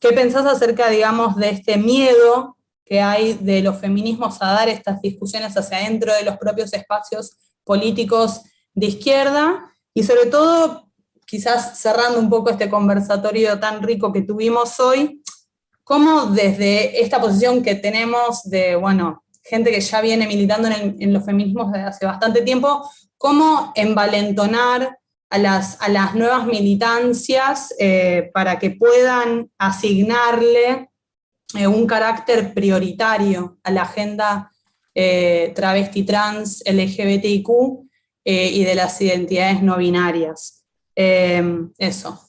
¿Qué pensás acerca, digamos, de este miedo que hay de los feminismos a dar estas discusiones hacia adentro de los propios espacios políticos de izquierda? Y sobre todo, quizás cerrando un poco este conversatorio tan rico que tuvimos hoy, cómo desde esta posición que tenemos de, bueno, gente que ya viene militando en los feminismos desde hace bastante tiempo, cómo envalentonar a las nuevas militancias para que puedan asignarle un carácter prioritario a la agenda travesti, trans, LGBTIQ y de las identidades no binarias. Eso.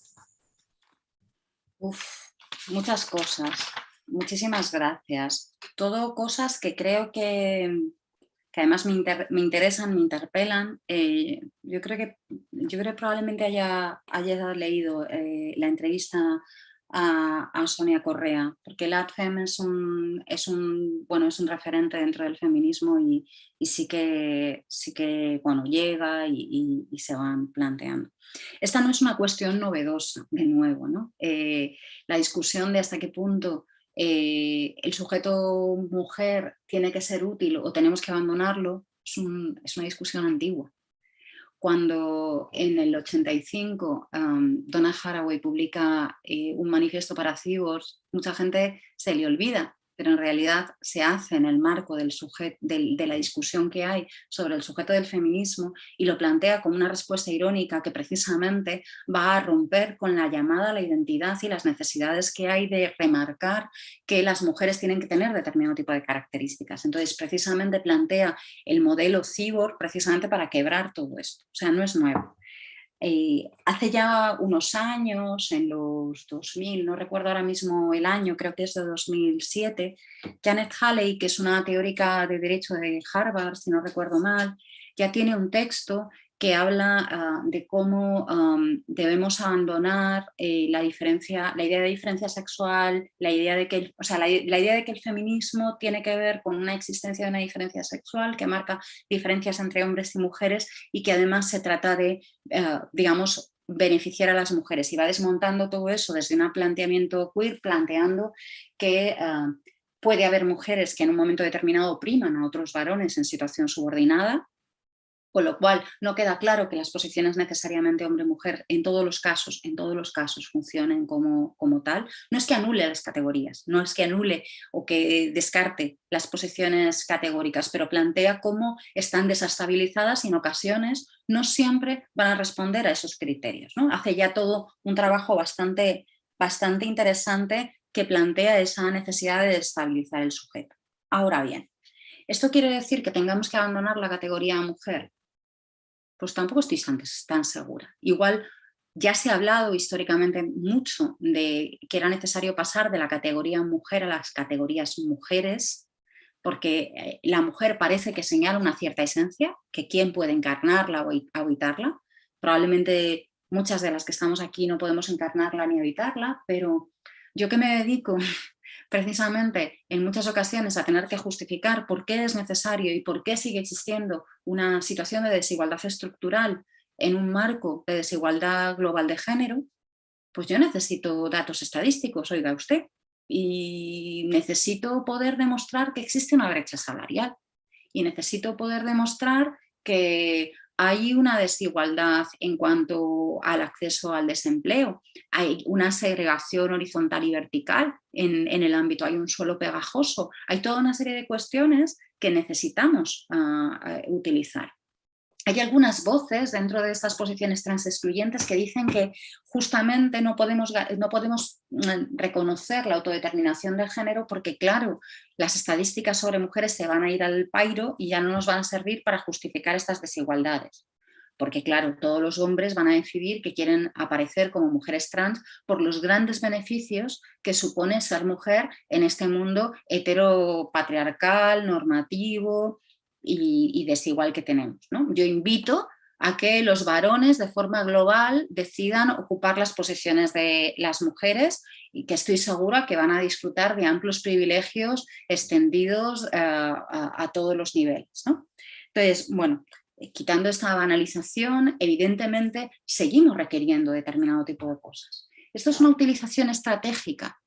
Muchas cosas. Muchísimas gracias. Todo cosas que creo que además me interesan, me interpelan. Yo creo que probablemente haya leído la entrevista a Sonia Correa, porque el AdFem es un referente dentro del feminismo y sí que bueno, llega y se van planteando. Esta no es una cuestión novedosa, de nuevo, ¿no? La discusión de hasta qué punto el sujeto mujer tiene que ser útil o tenemos que abandonarlo es una discusión antigua. Cuando en el 85 Donna Haraway publica un manifiesto para cyborgs, mucha gente se le olvida, pero en realidad se hace en el marco de la discusión que hay sobre el sujeto del feminismo y lo plantea como una respuesta irónica que precisamente va a romper con la llamada a la identidad y las necesidades que hay de remarcar que las mujeres tienen que tener determinado tipo de características. Entonces, precisamente plantea el modelo cyborg precisamente para quebrar todo esto. O sea, no es nuevo. Hace ya unos años, en los 2000, no recuerdo ahora mismo el año, creo que es de 2007, Janet Halley, que es una teórica de derecho de Harvard, si no recuerdo mal, ya tiene un texto que habla de cómo debemos abandonar la idea de diferencia sexual, la idea de que el feminismo tiene que ver con una existencia de una diferencia sexual que marca diferencias entre hombres y mujeres y que además se trata de, digamos, beneficiar a las mujeres. Y va desmontando todo eso desde un planteamiento queer, planteando que puede haber mujeres que en un momento determinado opriman a otros varones en situación subordinada, con lo cual no queda claro que las posiciones necesariamente hombre-mujer en todos los casos funcionen como tal. No es que anule las categorías, no es que anule o que descarte las posiciones categóricas, pero plantea cómo están desestabilizadas y en ocasiones no siempre van a responder a esos criterios, ¿no? Hace ya todo un trabajo bastante interesante que plantea esa necesidad de desestabilizar el sujeto. Ahora bien, ¿esto quiere decir que tengamos que abandonar la categoría mujer? Pues tampoco estoy tan segura. Igual ya se ha hablado históricamente mucho de que era necesario pasar de la categoría mujer a las categorías mujeres, porque la mujer parece que señala una cierta esencia, que quién puede encarnarla o habitarla. Probablemente muchas de las que estamos aquí no podemos encarnarla ni habitarla, pero yo que me dedico precisamente en muchas ocasiones a tener que justificar por qué es necesario y por qué sigue existiendo una situación de desigualdad estructural en un marco de desigualdad global de género, pues yo necesito datos estadísticos, oiga usted, y necesito poder demostrar que existe una brecha salarial y necesito poder demostrar que hay una desigualdad en cuanto al acceso al desempleo, hay una segregación horizontal y vertical en el ámbito, hay un suelo pegajoso, hay toda una serie de cuestiones que necesitamos utilizar. Hay algunas voces dentro de estas posiciones transexcluyentes que dicen que justamente no podemos reconocer la autodeterminación del género porque, claro, las estadísticas sobre mujeres se van a ir al pairo y ya no nos van a servir para justificar estas desigualdades. Porque, claro, todos los hombres van a decidir que quieren aparecer como mujeres trans por los grandes beneficios que supone ser mujer en este mundo heteropatriarcal, normativo y desigual que tenemos, ¿no? Yo invito a que los varones de forma global decidan ocupar las posiciones de las mujeres y que estoy segura que van a disfrutar de amplios privilegios extendidos a todos los niveles, ¿no? Entonces, bueno, quitando esta banalización, evidentemente seguimos requiriendo determinado tipo de cosas. Esto es una utilización estratégica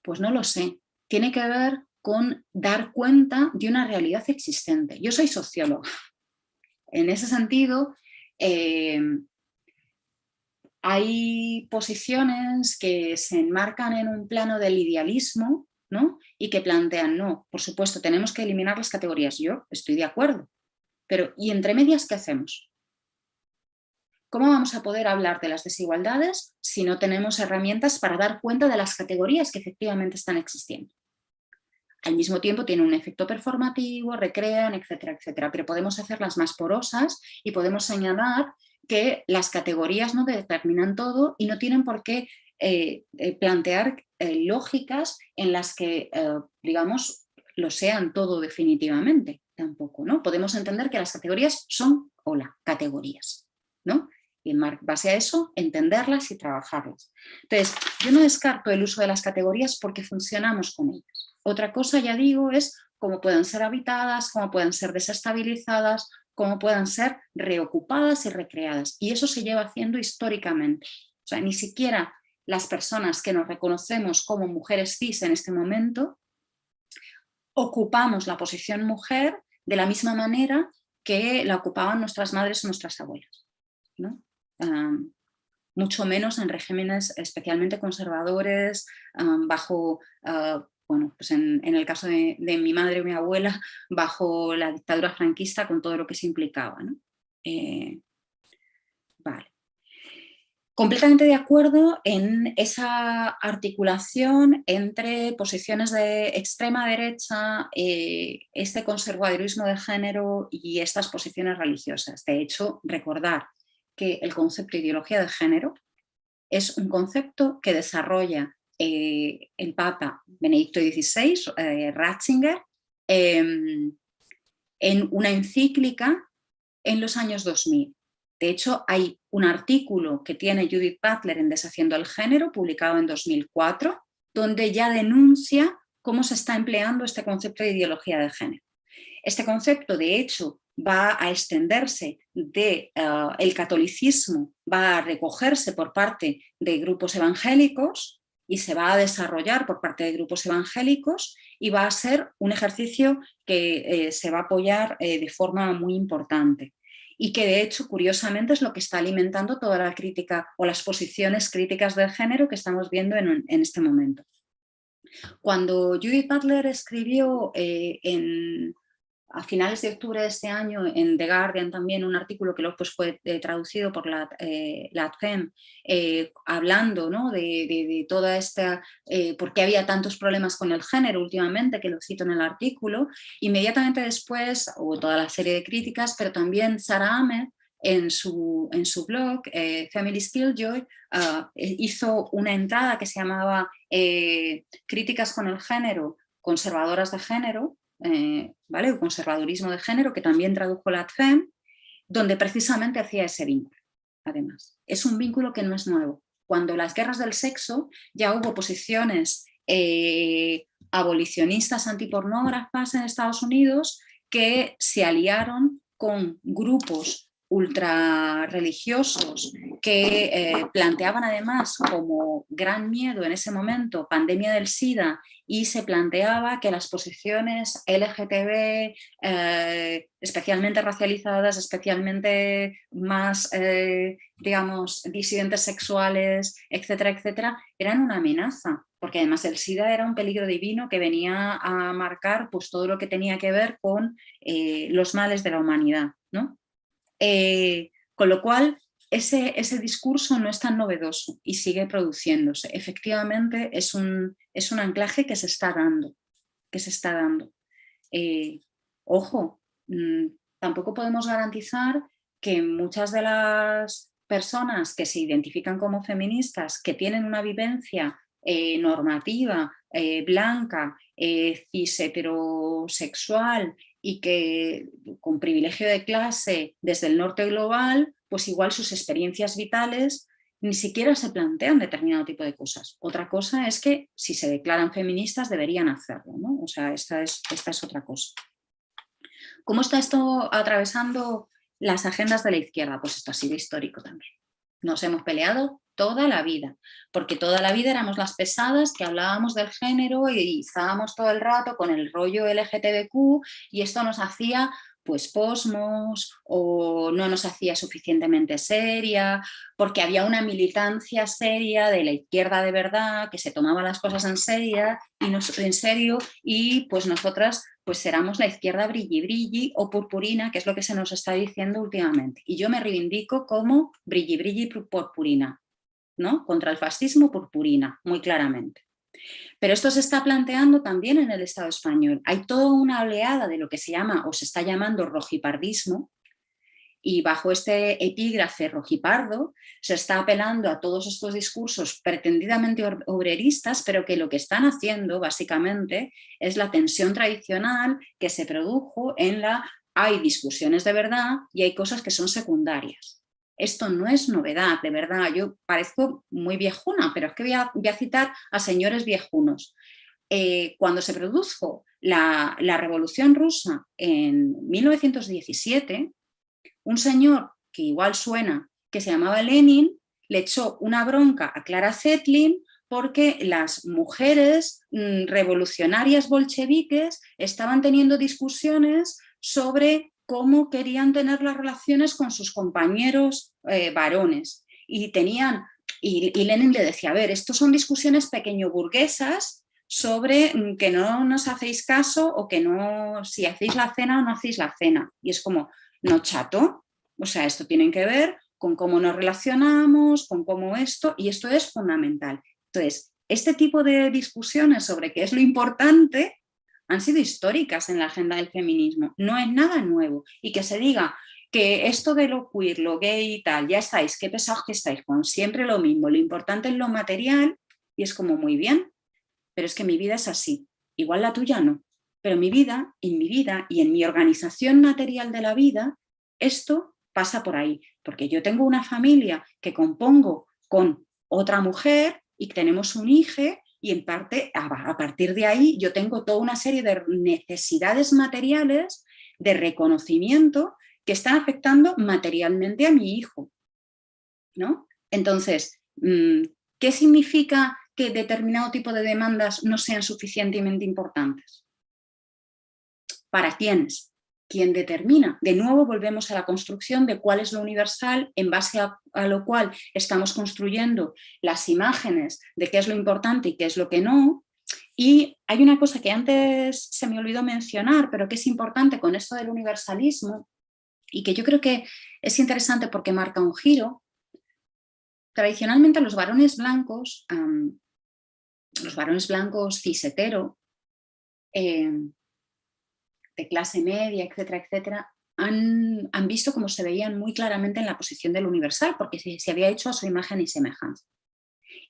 Pues no lo sé. Tiene que ver con dar cuenta de una realidad existente. Yo soy socióloga. En ese sentido, hay posiciones que se enmarcan en un plano del idealismo, ¿no? Y que plantean, no, por supuesto, tenemos que eliminar las categorías. Yo estoy de acuerdo, pero ¿y entre medias qué hacemos? ¿Cómo vamos a poder hablar de las desigualdades si no tenemos herramientas para dar cuenta de las categorías que efectivamente están existiendo? Al mismo tiempo tienen un efecto performativo, recrean, etcétera, etcétera, pero podemos hacerlas más porosas y podemos señalar que las categorías no determinan todo y no tienen por qué plantear lógicas en las que, digamos, lo sean todo definitivamente, tampoco, ¿no? Podemos entender que las categorías son, hola, categorías, ¿no? Y en base a eso, entenderlas y trabajarlas. Entonces, yo no descarto el uso de las categorías porque funcionamos con ellas. Otra cosa, ya digo, es cómo pueden ser habitadas, cómo pueden ser desestabilizadas, cómo puedan ser reocupadas y recreadas. Y eso se lleva haciendo históricamente. O sea, ni siquiera las personas que nos reconocemos como mujeres cis en este momento ocupamos la posición mujer de la misma manera que la ocupaban nuestras madres o nuestras abuelas, ¿no? Mucho menos en regímenes especialmente conservadores, bajo, bueno, pues en el caso de mi madre o mi abuela, bajo la dictadura franquista con todo lo que se implicaba, ¿no? Vale. Completamente de acuerdo en esa articulación entre posiciones de extrema derecha, este conservadurismo de género y estas posiciones religiosas. De hecho, recordar que el concepto de ideología de género es un concepto que desarrolla el Papa Benedicto XVI, Ratzinger, en una encíclica en los años 2000. De hecho, hay un artículo que tiene Judith Butler en Deshaciendo el Género, publicado en 2004, donde ya denuncia cómo se está empleando este concepto de ideología de género. Este concepto, de hecho, va a extenderse del catolicismo, va a recogerse por parte de grupos evangélicos y se va a desarrollar por parte de grupos evangélicos y va a ser un ejercicio que se va a apoyar de forma muy importante y que de hecho, curiosamente, es lo que está alimentando toda la crítica o las posiciones críticas del género que estamos viendo en este momento. Cuando Judith Butler escribió a finales de octubre de este año en The Guardian también un artículo que luego pues, fue traducido por la ADFEM, hablando, ¿no? de toda esta, por qué había tantos problemas con el género últimamente, que lo cito en el artículo, inmediatamente después hubo toda la serie de críticas, pero también Sara Ahmed en su blog, Feminist Killjoy, hizo una entrada que se llamaba Críticas con el género, conservadoras de género, ¿vale? El conservadurismo de género, que también tradujo la ADFEM, donde precisamente hacía ese vínculo. Además, es un vínculo que no es nuevo. Cuando las guerras del sexo ya hubo posiciones abolicionistas antipornógrafas en Estados Unidos que se aliaron con grupos ultra religiosos que planteaban además como gran miedo en ese momento pandemia del SIDA y se planteaba que las posiciones LGTB, especialmente racializadas, especialmente más, digamos, disidentes sexuales, etcétera, etcétera, eran una amenaza, porque además el SIDA era un peligro divino que venía a marcar pues, todo lo que tenía que ver con los males de la humanidad, ¿no? Con lo cual, ese discurso no es tan novedoso y sigue produciéndose. Efectivamente, es un anclaje que se está dando. Ojo, tampoco podemos garantizar que muchas de las personas que se identifican como feministas, que tienen una vivencia normativa, blanca, cis heterosexual, y que con privilegio de clase desde el norte global, pues igual sus experiencias vitales ni siquiera se plantean determinado tipo de cosas. Otra cosa es que si se declaran feministas deberían hacerlo, ¿no? O sea, esta es otra cosa. ¿Cómo está esto atravesando las agendas de la izquierda? Pues esto ha sido histórico también. Nos hemos peleado toda la vida, porque toda la vida éramos las pesadas que hablábamos del género y estábamos todo el rato con el rollo LGTBQ y esto nos hacía pues posmos o no nos hacía suficientemente seria, porque había una militancia seria de la izquierda de verdad que se tomaba las cosas en serio y pues nosotras pues éramos la izquierda brilli brilli o purpurina, que es lo que se nos está diciendo últimamente. Y yo me reivindico como brilli brilli purpurina, ¿no? Contra el fascismo purpurina, muy claramente. Pero esto se está planteando también en el Estado español. Hay toda una oleada de lo que se llama o se está llamando rojipardismo, y bajo este epígrafe rojipardo se está apelando a todos estos discursos pretendidamente obreristas, pero que lo que están haciendo básicamente es la tensión tradicional que se produjo en la hay discusiones de verdad y hay cosas que son secundarias. Esto no es novedad, de verdad, yo parezco muy viejuna, pero es que voy a citar a señores viejunos. Cuando se produjo la Revolución Rusa en 1917, un señor que igual suena, que se llamaba Lenin, le echó una bronca a Clara Zetkin porque las mujeres revolucionarias bolcheviques estaban teniendo discusiones sobre cómo querían tener las relaciones con sus compañeros varones. Y Lenin le decía, a ver, estos son discusiones pequeño burguesas sobre que no nos hacéis caso o que no, si hacéis la cena o no hacéis la cena. Y es como, no, chato, o sea, esto tiene que ver con cómo nos relacionamos, con cómo esto, y esto es fundamental. Entonces, este tipo de discusiones sobre qué es lo importante han sido históricas en la agenda del feminismo, no es nada nuevo. Y que se diga que esto de lo queer, lo gay y tal, ya estáis, qué pesados que estáis, con siempre lo mismo, lo importante es lo material, y es como muy bien, pero es que mi vida es así, igual la tuya no. Pero en mi vida y en mi organización material de la vida, esto pasa por ahí, porque yo tengo una familia que compongo con otra mujer y tenemos un hijo y en parte, a partir de ahí, yo tengo toda una serie de necesidades materiales de reconocimiento que están afectando materialmente a mi hijo, ¿no? Entonces, ¿qué significa que determinado tipo de demandas no sean suficientemente importantes? ¿Para quiénes? ¿Quién determina? De nuevo volvemos a la construcción de cuál es lo universal, en base a lo cual estamos construyendo las imágenes de qué es lo importante y qué es lo que no. Y hay una cosa que antes se me olvidó mencionar, pero que es importante con esto del universalismo y que yo creo que es interesante porque marca un giro. Tradicionalmente los varones blancos cis hetero, de clase media, etcétera, etcétera, han visto cómo se veían muy claramente en la posición del universal, porque se había hecho a su imagen y semejanza.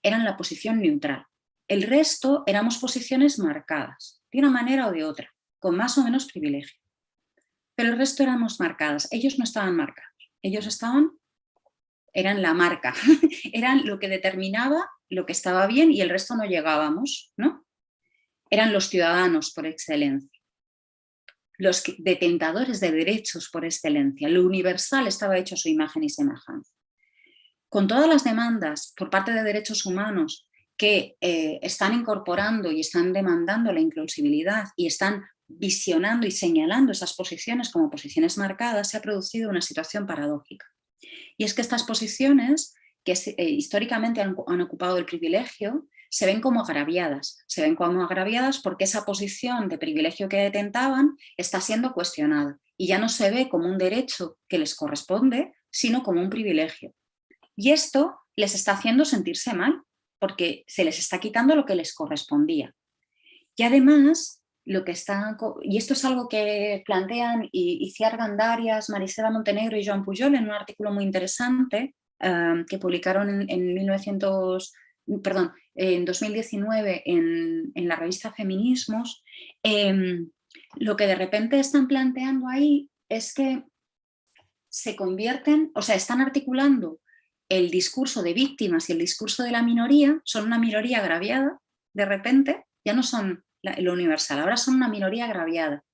Eran la posición neutral. El resto éramos posiciones marcadas, de una manera o de otra, con más o menos privilegio. Pero el resto éramos marcadas. Ellos no estaban marcados. Ellos eran la marca, eran lo que determinaba lo que estaba bien y el resto no llegábamos, ¿no? Eran los ciudadanos por excelencia. Los detentadores de derechos por excelencia. Lo universal estaba hecho a su imagen y semejanza. Con todas las demandas por parte de derechos humanos que están incorporando y están demandando la inclusibilidad y están visionando y señalando esas posiciones como posiciones marcadas, se ha producido una situación paradójica. Y es que estas posiciones, que históricamente han ocupado el privilegio, se ven como agraviadas. Se ven como agraviadas porque esa posición de privilegio que detentaban está siendo cuestionada y ya no se ve como un derecho que les corresponde, sino como un privilegio. Y esto les está haciendo sentirse mal porque se les está quitando lo que les correspondía. Y además, y esto es algo que plantean Iciar Gandarias, Marisela Montenegro y Joan Pujol en un artículo muy interesante que publicaron en 2019 en la revista Feminismos. Lo que de repente están planteando ahí es que se convierten, o sea, están articulando el discurso de víctimas y el discurso de la minoría, son una minoría agraviada, de repente, ya no son lo universal, ahora son una minoría agraviada,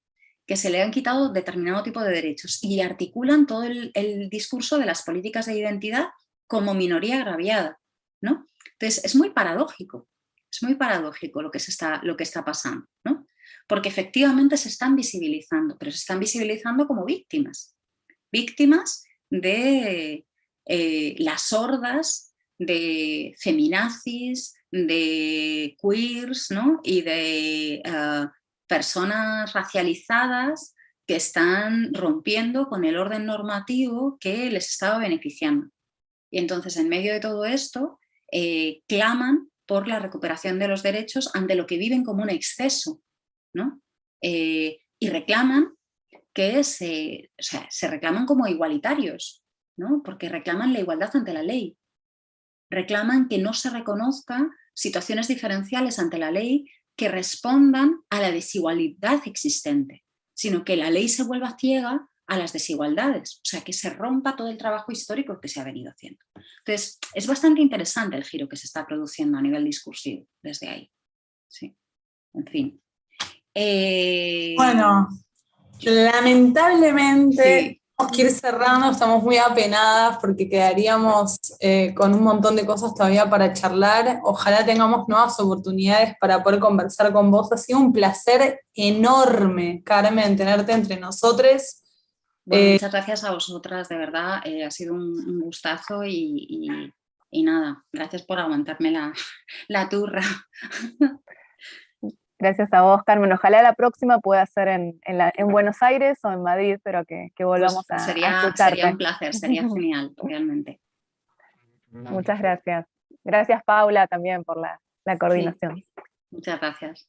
que se le han quitado determinado tipo de derechos y articulan todo el discurso de las políticas de identidad como minoría agraviada, ¿no? Entonces es muy paradójico lo que está pasando, ¿no? Porque efectivamente se están visibilizando, pero se están visibilizando como víctimas de las hordas de feminazis, de queers, ¿no? Y de personas racializadas que están rompiendo con el orden normativo que les estaba beneficiando. Y entonces, en medio de todo esto, claman por la recuperación de los derechos ante lo que viven como un exceso, ¿no? Y reclaman que se reclaman como igualitarios, ¿no? Porque reclaman la igualdad ante la ley. Reclaman que no se reconozcan situaciones diferenciales ante la ley que respondan a la desigualdad existente, sino que la ley se vuelva ciega a las desigualdades, o sea, que se rompa todo el trabajo histórico que se ha venido haciendo. Entonces, es bastante interesante el giro que se está produciendo a nivel discursivo desde ahí. Sí, en fin. Bueno, lamentablemente Sí. tenemos que ir cerrando, estamos muy apenadas porque quedaríamos con un montón de cosas todavía para charlar. Ojalá tengamos nuevas oportunidades para poder conversar con vos. Ha sido un placer enorme, Carmen, tenerte entre nosotros. Bueno, muchas gracias a vosotras, de verdad, ha sido un gustazo y nada, gracias por aguantarme la turra. Gracias a vos, Carmen. Ojalá la próxima pueda ser en Buenos Aires o en Madrid, pero que volvamos Pues a sería escucharte. un placer, sería genial, realmente. Muchas gracias. Gracias, Paula, también por la coordinación. Sí, muchas gracias.